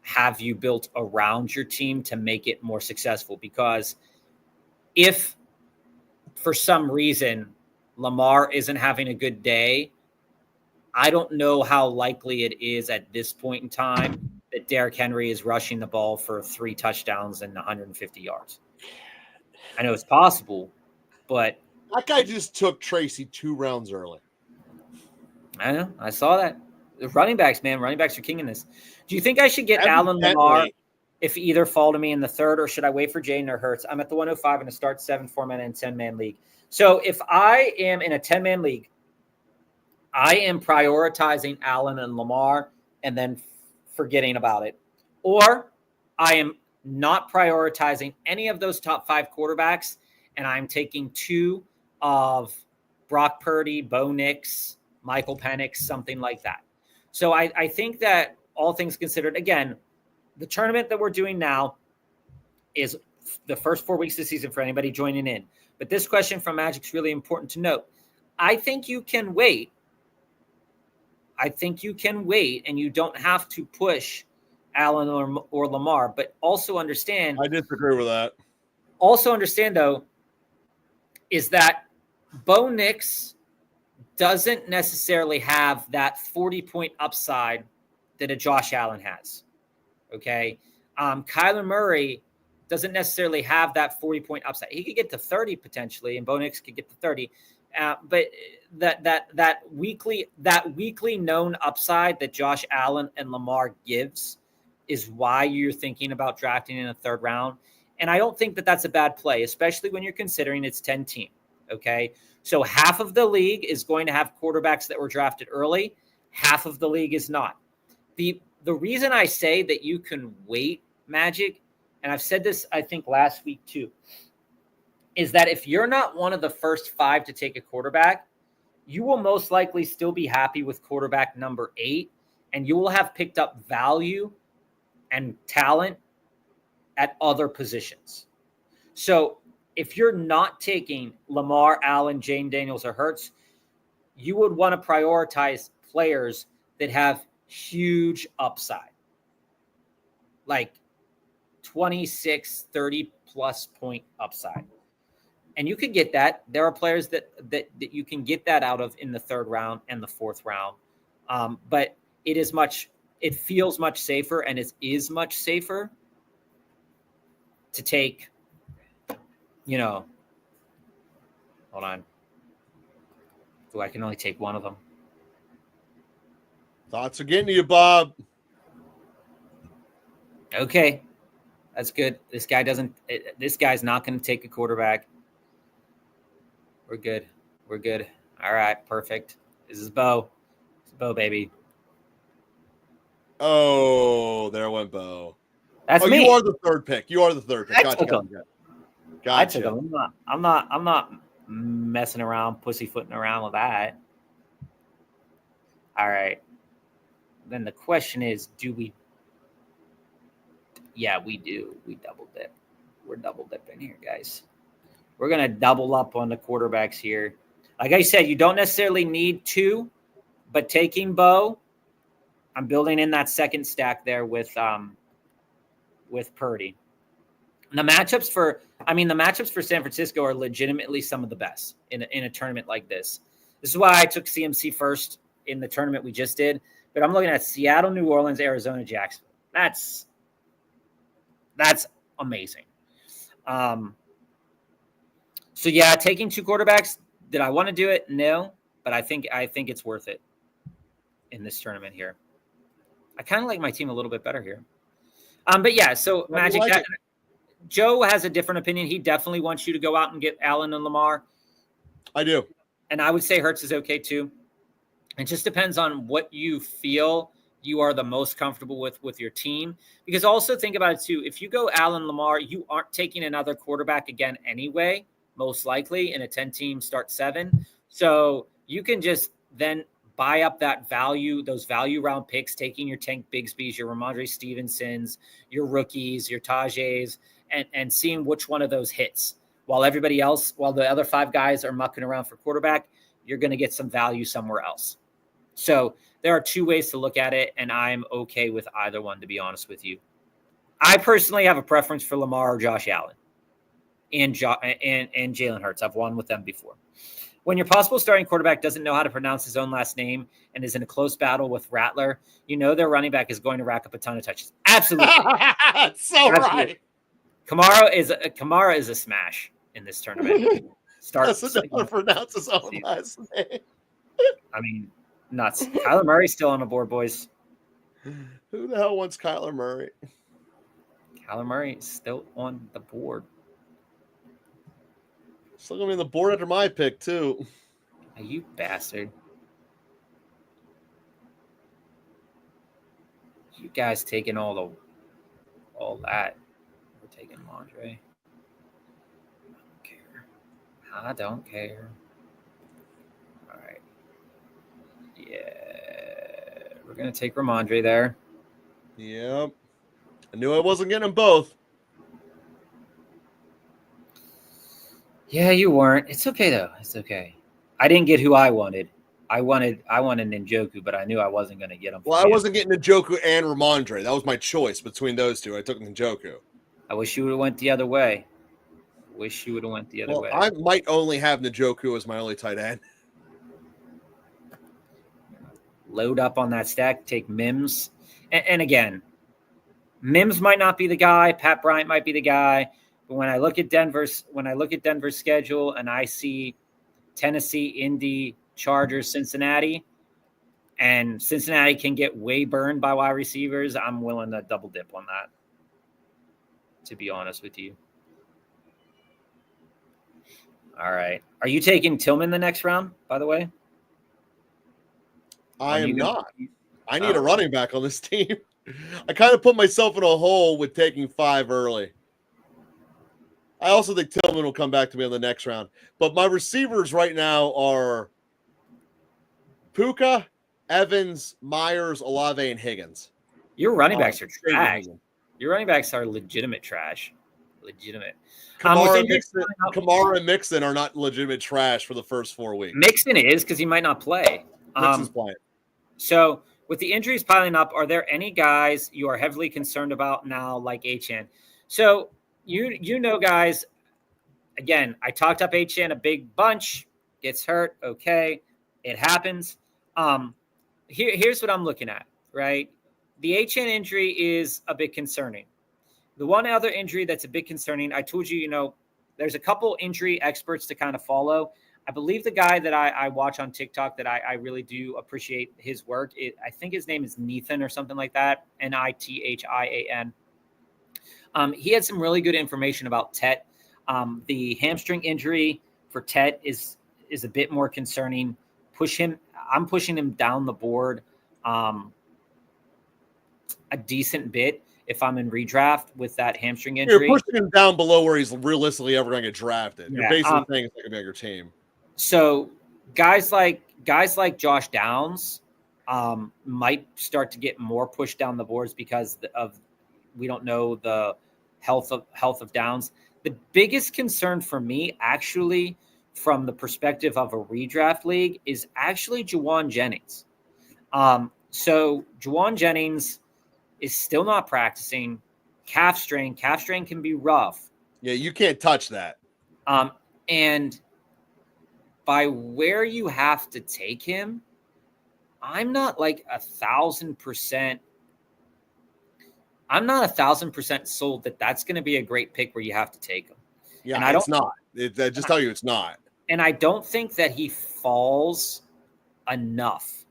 have you built around your team to make it more successful. Because if for some reason Lamar isn't having a good day, I don't know how likely it is at this point in time that Derrick Henry is rushing the ball for 3 touchdowns and 150 yards. I know it's possible, but that guy just took Tracy 2 rounds early. I know. I saw that. The running backs, man. Running backs are king in this. Do you think I should get Allen Lamar if either fall to me in the 3rd, or should I wait for Jaden or Hurts? I'm at the 105 in a start 7 4-man and 10-man league. So if I am in a 10-man league, I am prioritizing Allen and Lamar and then forgetting about it. Or I am not prioritizing any of those top 5 quarterbacks, and I'm taking 2 of Brock Purdy, Bo Nix, Michael Penix, something like that. So I think that all things considered, again, the tournament that we're doing now is the first 4 weeks of the season for anybody joining in. But this question from Magic's really important to note. I think you can wait. And you don't have to push Allen or Lamar, but also understand. I disagree with that. Also understand, though, is that Bo Nix doesn't necessarily have that 40-point upside that a Josh Allen has. Okay. Kyler Murray doesn't necessarily have that 40-point upside. He could get to 30 potentially, and Bo Nix could get to 30. But that weekly known upside that Josh Allen and Lamar gives is why you're thinking about drafting in a third round. And I don't think that that's a bad play, especially when you're considering it's 10-team. Okay. So half of the league is going to have quarterbacks that were drafted early. Half of the league is not. The reason I say that you can wait, Magic, and I've said this, I think, last week too, is that if you're not one of the first 5 to take a quarterback, you will most likely still be happy with quarterback number 8, and you will have picked up value and talent at other positions. So if you're not taking Lamar, Allen, Jane Daniels, or Hurts, you would want to prioritize players that have huge upside, like 26, 30-plus point upside. And you could get that. There are players that you can get that out of in the third round and the fourth round. But it feels much safer, and it is much safer to take, hold on. I can only take one of them. Thoughts are getting to you, Bob. Okay. That's good. This guy's not going to take a quarterback. We're good. All right. Perfect. This is Bo. It's Bo, baby. Oh, there went Bo. That's me. You are the third pick. Gotcha. I took him. I'm not messing around, pussyfooting around with that. All right. Then the question is, do we? Yeah, we do. We double dip. We're double dipping here, guys. We're going to double up on the quarterbacks here. Like I said, you don't necessarily need 2, but taking Bo, I'm building in that second stack there with Purdy. And the matchups for San Francisco are legitimately some of the best in a tournament like this. This is why I took CMC first in the tournament we just did. But I'm looking at Seattle, New Orleans, Arizona, Jacksonville. That's amazing. So yeah, taking 2 quarterbacks. Did I want to do it? No, but I think it's worth it in this tournament here. I kind of like my team a little bit better here. But yeah, so Magic. Joe has a different opinion. He definitely wants you to go out and get Allen and Lamar. I do. And I would say Hurts is okay too. It just depends on what you feel you are the most comfortable with your team. Because also think about it too. If you go Allen, Lamar, you aren't taking another quarterback again anyway, most likely in a 10-team start 7. So you can just then buy up that value, those value round picks, taking your Tank Bigsby's, your Ramondre Stevensons, your rookies, your Tajays, and seeing which one of those hits. While the other 5 guys are mucking around for quarterback, you're going to get some value somewhere else. So there are 2 ways to look at it, and I'm okay with either one, to be honest with you. I personally have a preference for Lamar or Josh Allen and Jalen Hurts. I've won with them before. When your possible starting quarterback doesn't know how to pronounce his own last name and is in a close battle with Rattler, their running back is going to rack up a ton of touches. Absolutely. That's so right. Kamara is a smash in this tournament. Doesn't know how to pronounce his own last name. I mean, nuts. Kyler Murray's still on the board, boys. Who the hell wants Kyler Murray? Kyler Murray is still on the board. Still going to be on the board after my pick, too. You bastard. You guys taking all that. We're taking Mondre. I don't care. All right. Yeah. We're going to take Ramondre there. Yep. I knew I wasn't getting them both. Yeah, you weren't. It's okay though. It's okay. I didn't get who I wanted. I wanted Ninjoku, but I knew I wasn't going to get him. Well, I wasn't getting Njoku and Ramondre. That was my choice between those two. I took Njoku. I wish you would have went the other way. I might only have Njoku as my only tight end. Load up on that stack, take Mims. And again, Mims might not be the guy. Pat Bryant might be the guy. But when I look at Denver's schedule and I see Tennessee, Indy, Chargers, Cincinnati, and Cincinnati can get way burned by wide receivers, I'm willing to double dip on that, to be honest with you. All right. Are you taking Tillman the next round, by the way? I am not. I need a running back on this team. I kind of put myself in a hole with taking 5 early. I also think Tillman will come back to me on the next round. But my receivers right now are Puka, Evans, Myers, Olave, and Higgins. Your running backs are trash. Your running backs are legitimate trash. Legitimate. Kamara and Mixon are not legitimate trash for the first 4 weeks. Mixon is because he might not play. Mixon's playing. So with the injuries piling up, are there any guys you are heavily concerned about now, like Achane? So you know, guys, again, I talked up Achane a big bunch. Gets hurt. Okay. It happens. Here's what I'm looking at, right? The Achane injury is a bit concerning. The one other injury that's a bit concerning, I told you, there's a couple injury experts to kind of follow. I believe the guy that I watch on TikTok that I really do appreciate his work. I think his name is Nathan or something like that. Nithian. He had some really good information about Tet. The hamstring injury for Tet is a bit more concerning. I'm pushing him down the board a decent bit if I'm in redraft with that hamstring injury. You're pushing him down below where he's realistically ever going to get drafted. Yeah, you're basically saying it's not going to be on your team. So guys like Josh Downs might start to get more pushed down the boards because we don't know the health of Downs. The biggest concern for me, actually, from the perspective of a redraft league, is actually Juwan Jennings. So Juwan Jennings is still not practicing. Calf strain can be rough. Yeah, you can't touch that. And by where you have to take him, I'm not like 1,000%. I'm not 1,000% sold that that's going to be a great pick where you have to take him. Yeah, and it's not. I just tell you it's not. And I don't think that he falls enough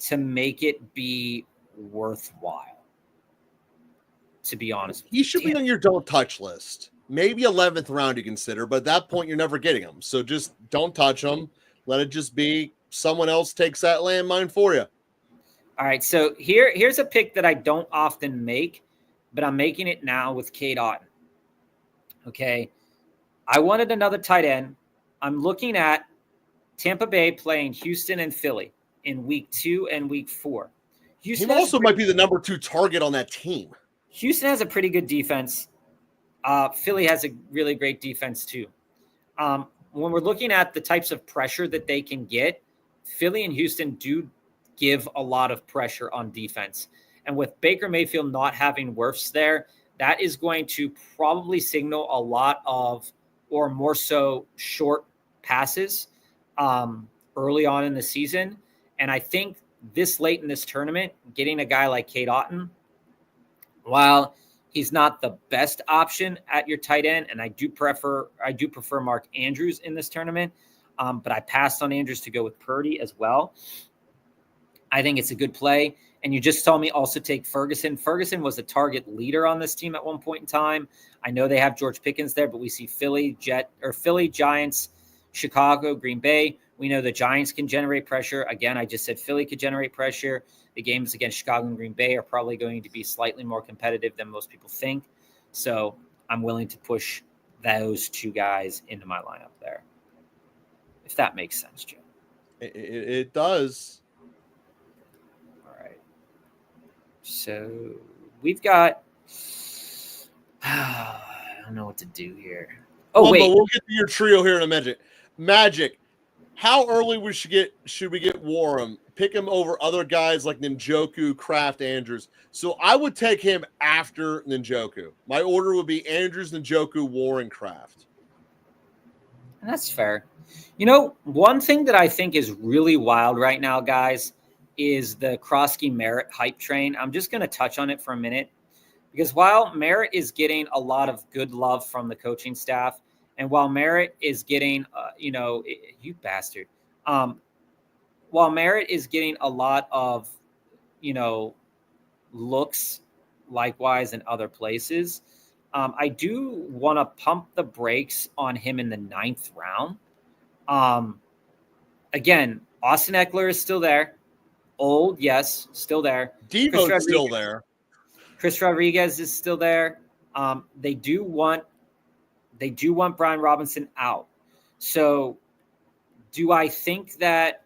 to make it be worthwhile, to be honest. He should be on your don't touch list. Maybe 11th round you consider, but at that point you're never getting him. So just don't touch him. Let it just be someone else takes that landmine for you. All right, so here's a pick that I don't often make, but I'm making it now with Cade Otton. Okay, I wanted another tight end. I'm looking at Tampa Bay playing Houston and Philly in week 2 and week 4. Houston also might be the number 2 target on that team. Houston has a pretty good defense. Philly has a really great defense too. When we're looking at the types of pressure that they can get, Philly and Houston do give a lot of pressure on defense. And with Baker Mayfield not having Wirfs there, that is going to probably signal a lot of, or more so, short passes early on in the season. And I think this late in this tournament, getting a guy like Cade Otton, while he's not the best option at your tight end, and I do prefer Mark Andrews in this tournament, but I passed on Andrews to go with Purdy as well. I think it's a good play. And you just saw me also take Ferguson. Ferguson was the target leader on this team at one point in time. I know they have George Pickens there, but we see Philly, Giants, Chicago, Green Bay. We know the Giants can generate pressure. Again, I just said Philly could generate pressure. The games against Chicago and Green Bay are probably going to be slightly more competitive than most people think. So I'm willing to push those 2 guys into my lineup there, if that makes sense, Joe. It does. All right. So we've got I don't know what to do here. Oh, Wumbo, wait. we'll get to your trio here in a minute. Magic. How early should we get Warren? Pick him over other guys like Ninjoku, Kraft, Andrews. So I would take him after Ninjoku. My order would be Andrews, Ninjoku, Warren, Kraft. That's fair. You know, one thing that I think is really wild right now, guys, is the Krosky Merritt hype train. I'm just going to touch on it for a minute because while Merritt is getting a lot of good love from the coaching staff, and while Merritt is getting, you bastard, while Merritt is getting a lot of, looks likewise in other places, I do want to pump the brakes on him in the 9th round. Again, Austin Eckler is still there. Old, yes, still there. Devo's still there. Chris Rodriguez is still there. They do want Brian Robinson out. So do I think that?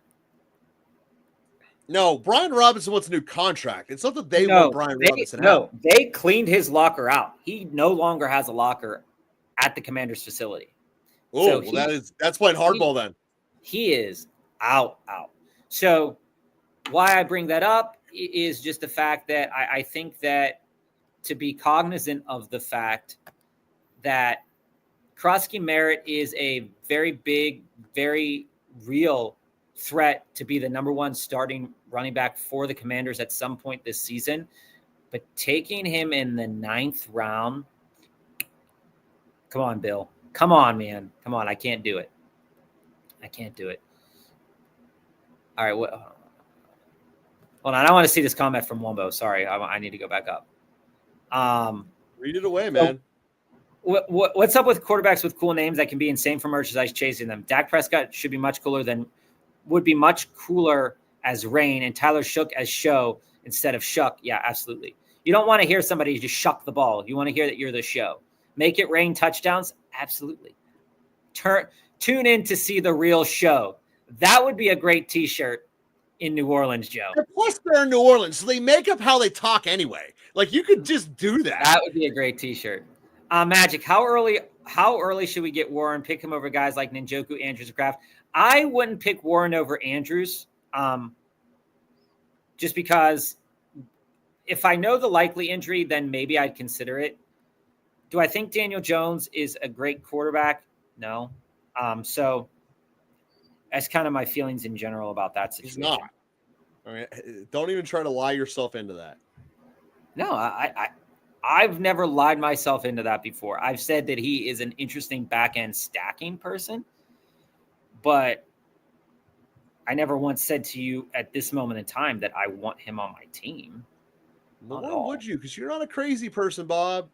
No, Brian Robinson wants a new contract. It's not that they want Brian Robinson out. No, they cleaned his locker out. He no longer has a locker at the Commander's facility. Oh, so that's playing hardball then. He is out. So why I bring that up is just the fact that I think that to be cognizant of the fact that Krosky Merritt is a very big, very real threat to be the number 1 starting running back for the Commanders at some point this season. But taking him in the 9th round, come on, Bill. Come on, man. Come on. I can't do it. All right. Hold on. I don't want to see this comment from Wumbo. Sorry. I need to go back up. Read it away, man. What's up with quarterbacks with cool names that can be insane for merchandise chasing them? Dak Prescott would be much cooler as Rain, and Tyler Shook as Show instead of Shuck. Yeah, absolutely. You don't want to hear somebody just shuck the ball. You want to hear that you're the Show. Make it rain touchdowns? Absolutely. Tune in to see the real Show. That would be a great T-shirt in New Orleans, Joe. And plus, they're in New Orleans, so they make up how they talk anyway. Like, you could just do that. That would be a great T-shirt. Magic, how early should we get Warren? Pick him over guys like Ninjoku, Andrews, Kraft. I wouldn't pick Warren over Andrews, just because if I know the likely injury, then maybe I'd consider it. Do I think Daniel Jones is a great quarterback? No. So that's kind of my feelings in general about that situation. He's not. I mean, don't even try to lie yourself into that. No, I've never lied myself into that before. I've said that he is an interesting back-end stacking person, but I never once said to you at this moment in time that I want him on my team. Well, why would you? Because you're not a crazy person, Bob.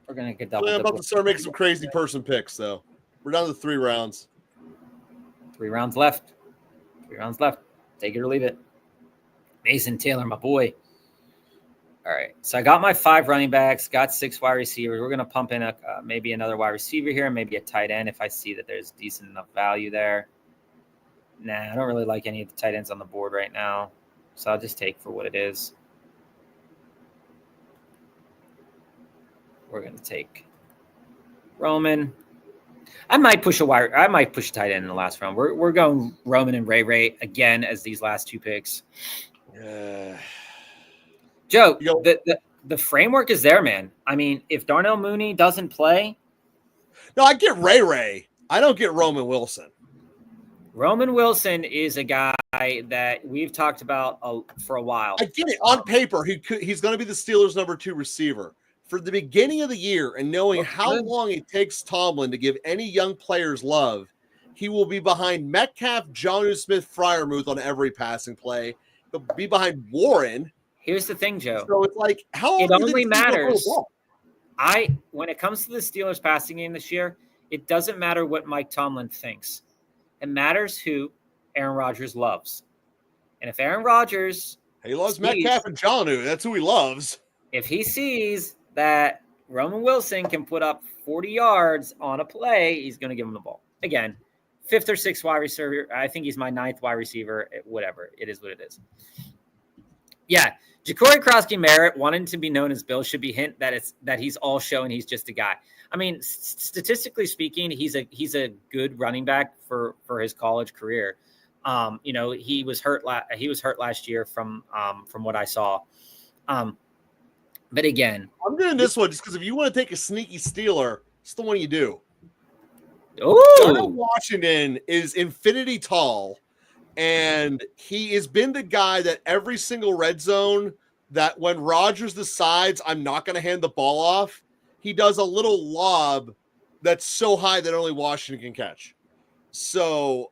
We're going to get double. I'm about to start making some crazy person picks, though. We're down to 3 rounds. 3 rounds left. Take it or leave it. Mason Taylor, my boy. All right. So I got my 5 running backs, got 6 wide receivers. We're going to pump in maybe another wide receiver here, maybe a tight end if I see that there's decent enough value there. Nah, I don't really like any of the tight ends on the board right now. So I'll just take for what it is. We're going to take Roman. I might push a tight end in the last round. We're going Roman and Ray again as these last 2 picks. Joe, the framework is there, man. I mean, if Darnell Mooney doesn't play. No, I get Ray. I don't get Roman Wilson. Roman Wilson is a guy that we've talked about for a while. I get it. On paper, he's going to be the Steelers' number 2 receiver. For the beginning of the year and knowing how long it takes Tomlin to give any young players love, he will be behind Metcalf, Jonnu Smith, Freiermuth on every passing play. He'll be behind Warren. Here's the thing, Joe. So it's like, it only matters. When it comes to the Steelers passing game this year, it doesn't matter what Mike Tomlin thinks. It matters who Aaron Rodgers loves. And if Aaron Rodgers he loves Metcalf and Jonnu, that's who he loves. If he sees that Roman Wilson can put up 40 yards on a play, he's going to give him the ball. Again, 5th or 6th wide receiver. I think he's my 9th wide receiver. Whatever. It is what it is. Yeah. Ja'Cory Krosky-Merritt wanting to be known as Bill should be hint that he's all show and he's just a guy. I mean, statistically speaking, he's a good running back for his college career. He was hurt last year from what I saw. But again, I'm doing this one just because if you want to take a sneaky Steeler, it's the one you do. Darnell Washington is infinity tall, and he has been the guy that every single red zone that when Rodgers decides I'm not going to hand the ball off, he does a little lob that's so high that only Washington can catch. So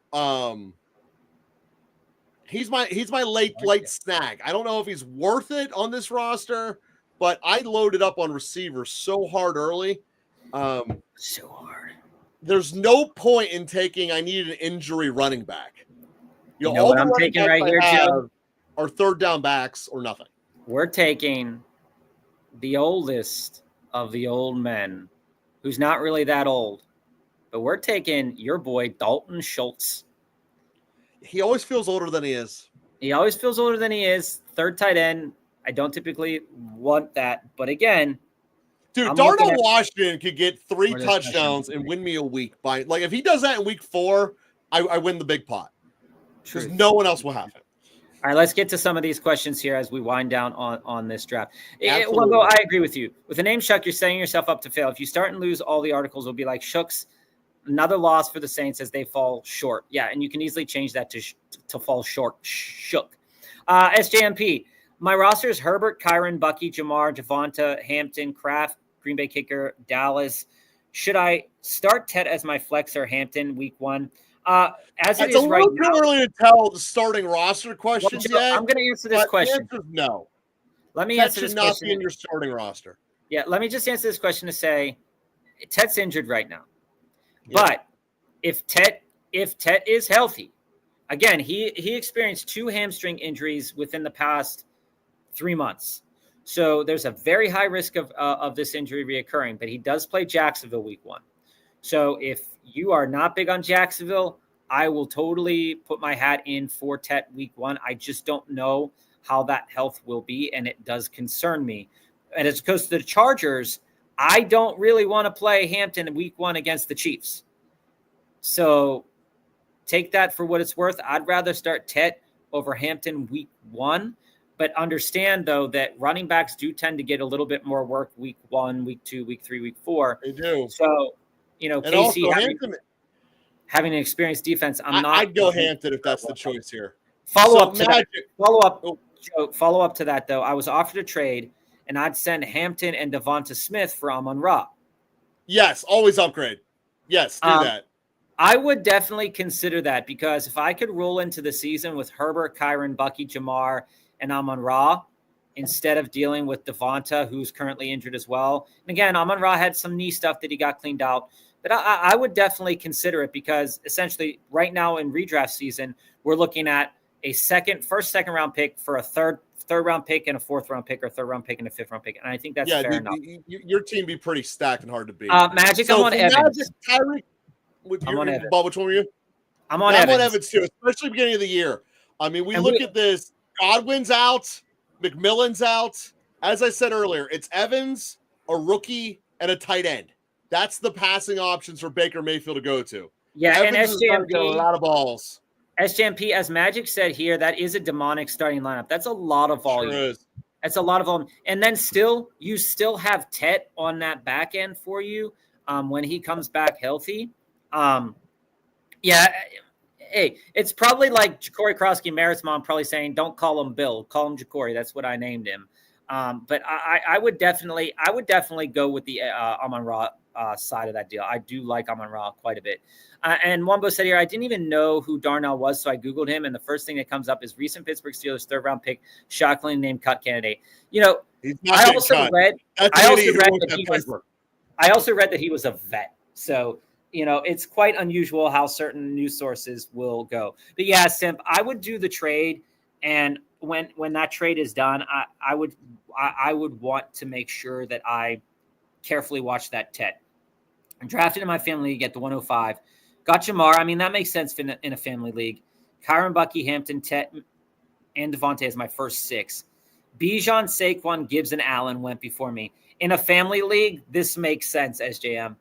he's my late snag. I don't know if he's worth it on this roster, but I loaded up on receivers so hard early. So hard. There's no point in taking I need an injury running back. You know what I'm taking right here, Joe? Are third down backs or nothing. We're taking the oldest of the old men, who's not really that old, but we're taking your boy Dalton Schultz. He always feels older than he is. He always feels older than he is. Third tight end. I don't typically want that, but again, dude, Darnell Washington could get 3 touchdowns and win me a week by if he does that in week 4, I win the big pot because no one else will have him. All right, let's get to some of these questions here as we wind down on this draft. Well, I agree with you. With the name Shuck, you're setting yourself up to fail. If you start and lose, all the articles will be like Shucks, another loss for the Saints as they fall short. Yeah, and you can easily change that to fall short. Shook. SJMP. My roster is Herbert, Kyron, Bucky, Jamar, Devonta, Hampton, Kraft, Green Bay kicker, Dallas. Should I start Ted as my flex or Hampton week 1? As it is right now, it's a little too early to tell the starting roster questions yet. I'm going to answer this question. The answer is no. Let me Ted answer this should question. Not be in your starting roster. Yeah, let me just answer this question to say Ted's injured right now. Yeah. But if Ted is healthy, again, he experienced 2 hamstring injuries within the past 3 months. So there's a very high risk of this injury reoccurring, but he does play Jacksonville week 1. So if you are not big on Jacksonville, I will totally put my hat in for Tet week 1. I just don't know how that health will be, and it does concern me. And as opposed to the Chargers, I don't really want to play Hampton week 1 against the Chiefs. So take that for what it's worth. I'd rather start Tet over Hampton week 1. But understand, though, that running backs do tend to get a little bit more work week 1, week 2, week 3, week 4. They do. So, Casey having an experienced defense, I'd go Hampton if that's the choice here. Follow up to that, though. I was offered a trade, and I'd send Hampton and Devonta Smith for Amon-Ra. Yes, always upgrade. Yes, do that. I would definitely consider that because if I could roll into the season with Herbert, Kyron, Bucky, Jamar, and Amon-Ra instead of dealing with Devonta, who's currently injured as well. And again, Amon-Ra had some knee stuff that he got cleaned out. But I would definitely consider it because essentially right now in redraft season, we're looking at a first, second round pick for a third round pick and a 4th round pick or a 3rd round pick and a 5th round pick. And I think that's fair enough. Your team be pretty stacked and hard to beat. Magic, I'm on Evans. I'm on Evans. Bob, which one were you? I'm on Evans. I'm on Evans too, especially beginning of the year. I mean, we look at this. Godwin's out. McMillan's out. As I said earlier, it's Evans, a rookie, and a tight end. That's the passing options for Baker Mayfield to go to. Yeah, Evans and SJMP, a lot of balls. SJMP, as Magic said here, that is a demonic starting lineup. That's a lot of volume. Sure is. That's a lot of volume. And then you still have Tet on that back end for you when he comes back healthy. Hey, it's probably like Ja'Cory Krosky-Merritt's mom probably saying, don't call him Bill, call him Ja'Cory. That's what I named him. But I would definitely go with the Amon-Ra side of that deal. I do like Amon-Ra quite a bit. And Wumbo said here, I didn't even know who Darnell was, so I Googled him, and the first thing that comes up is recent Pittsburgh Steelers 3rd round pick, shockingly named cut candidate. I also read that he was a vet. So it's quite unusual how certain news sources will go. But yeah, Simp, I would do the trade, and when that trade is done, I would want to make sure that I carefully watch that Tet. I'm drafted in my family league at the 105. Got Jamar. I mean, that makes sense in a family league. Kyron, Bucky, Hampton, Tet, and Devontae is my first 6. Bijan, Saquon, Gibbs, and Allen went before me. In a family league, this makes sense, SJM.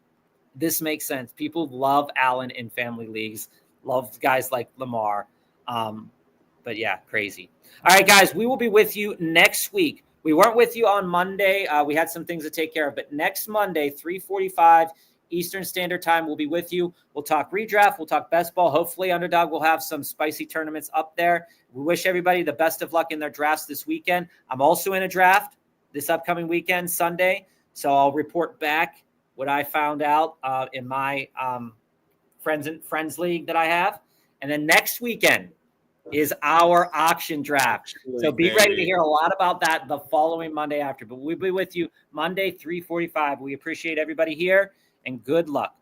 This makes sense. People love Allen in family leagues, love guys like Lamar. But yeah, crazy. All right, guys, we will be with you next week. We weren't with you on Monday. We had some things to take care of, but next Monday, 3:45 Eastern Standard Time, we'll be with you. We'll talk redraft. We'll talk best ball. Hopefully, Underdog will have some spicy tournaments up there. We wish everybody the best of luck in their drafts this weekend. I'm also in a draft this upcoming weekend, Sunday, so I'll report back what I found out in my friends league that I have. And then next weekend is our auction draft. So be ready to hear a lot about that the following Monday after. But we'll be with you Monday, 3:45. We appreciate everybody here, and good luck.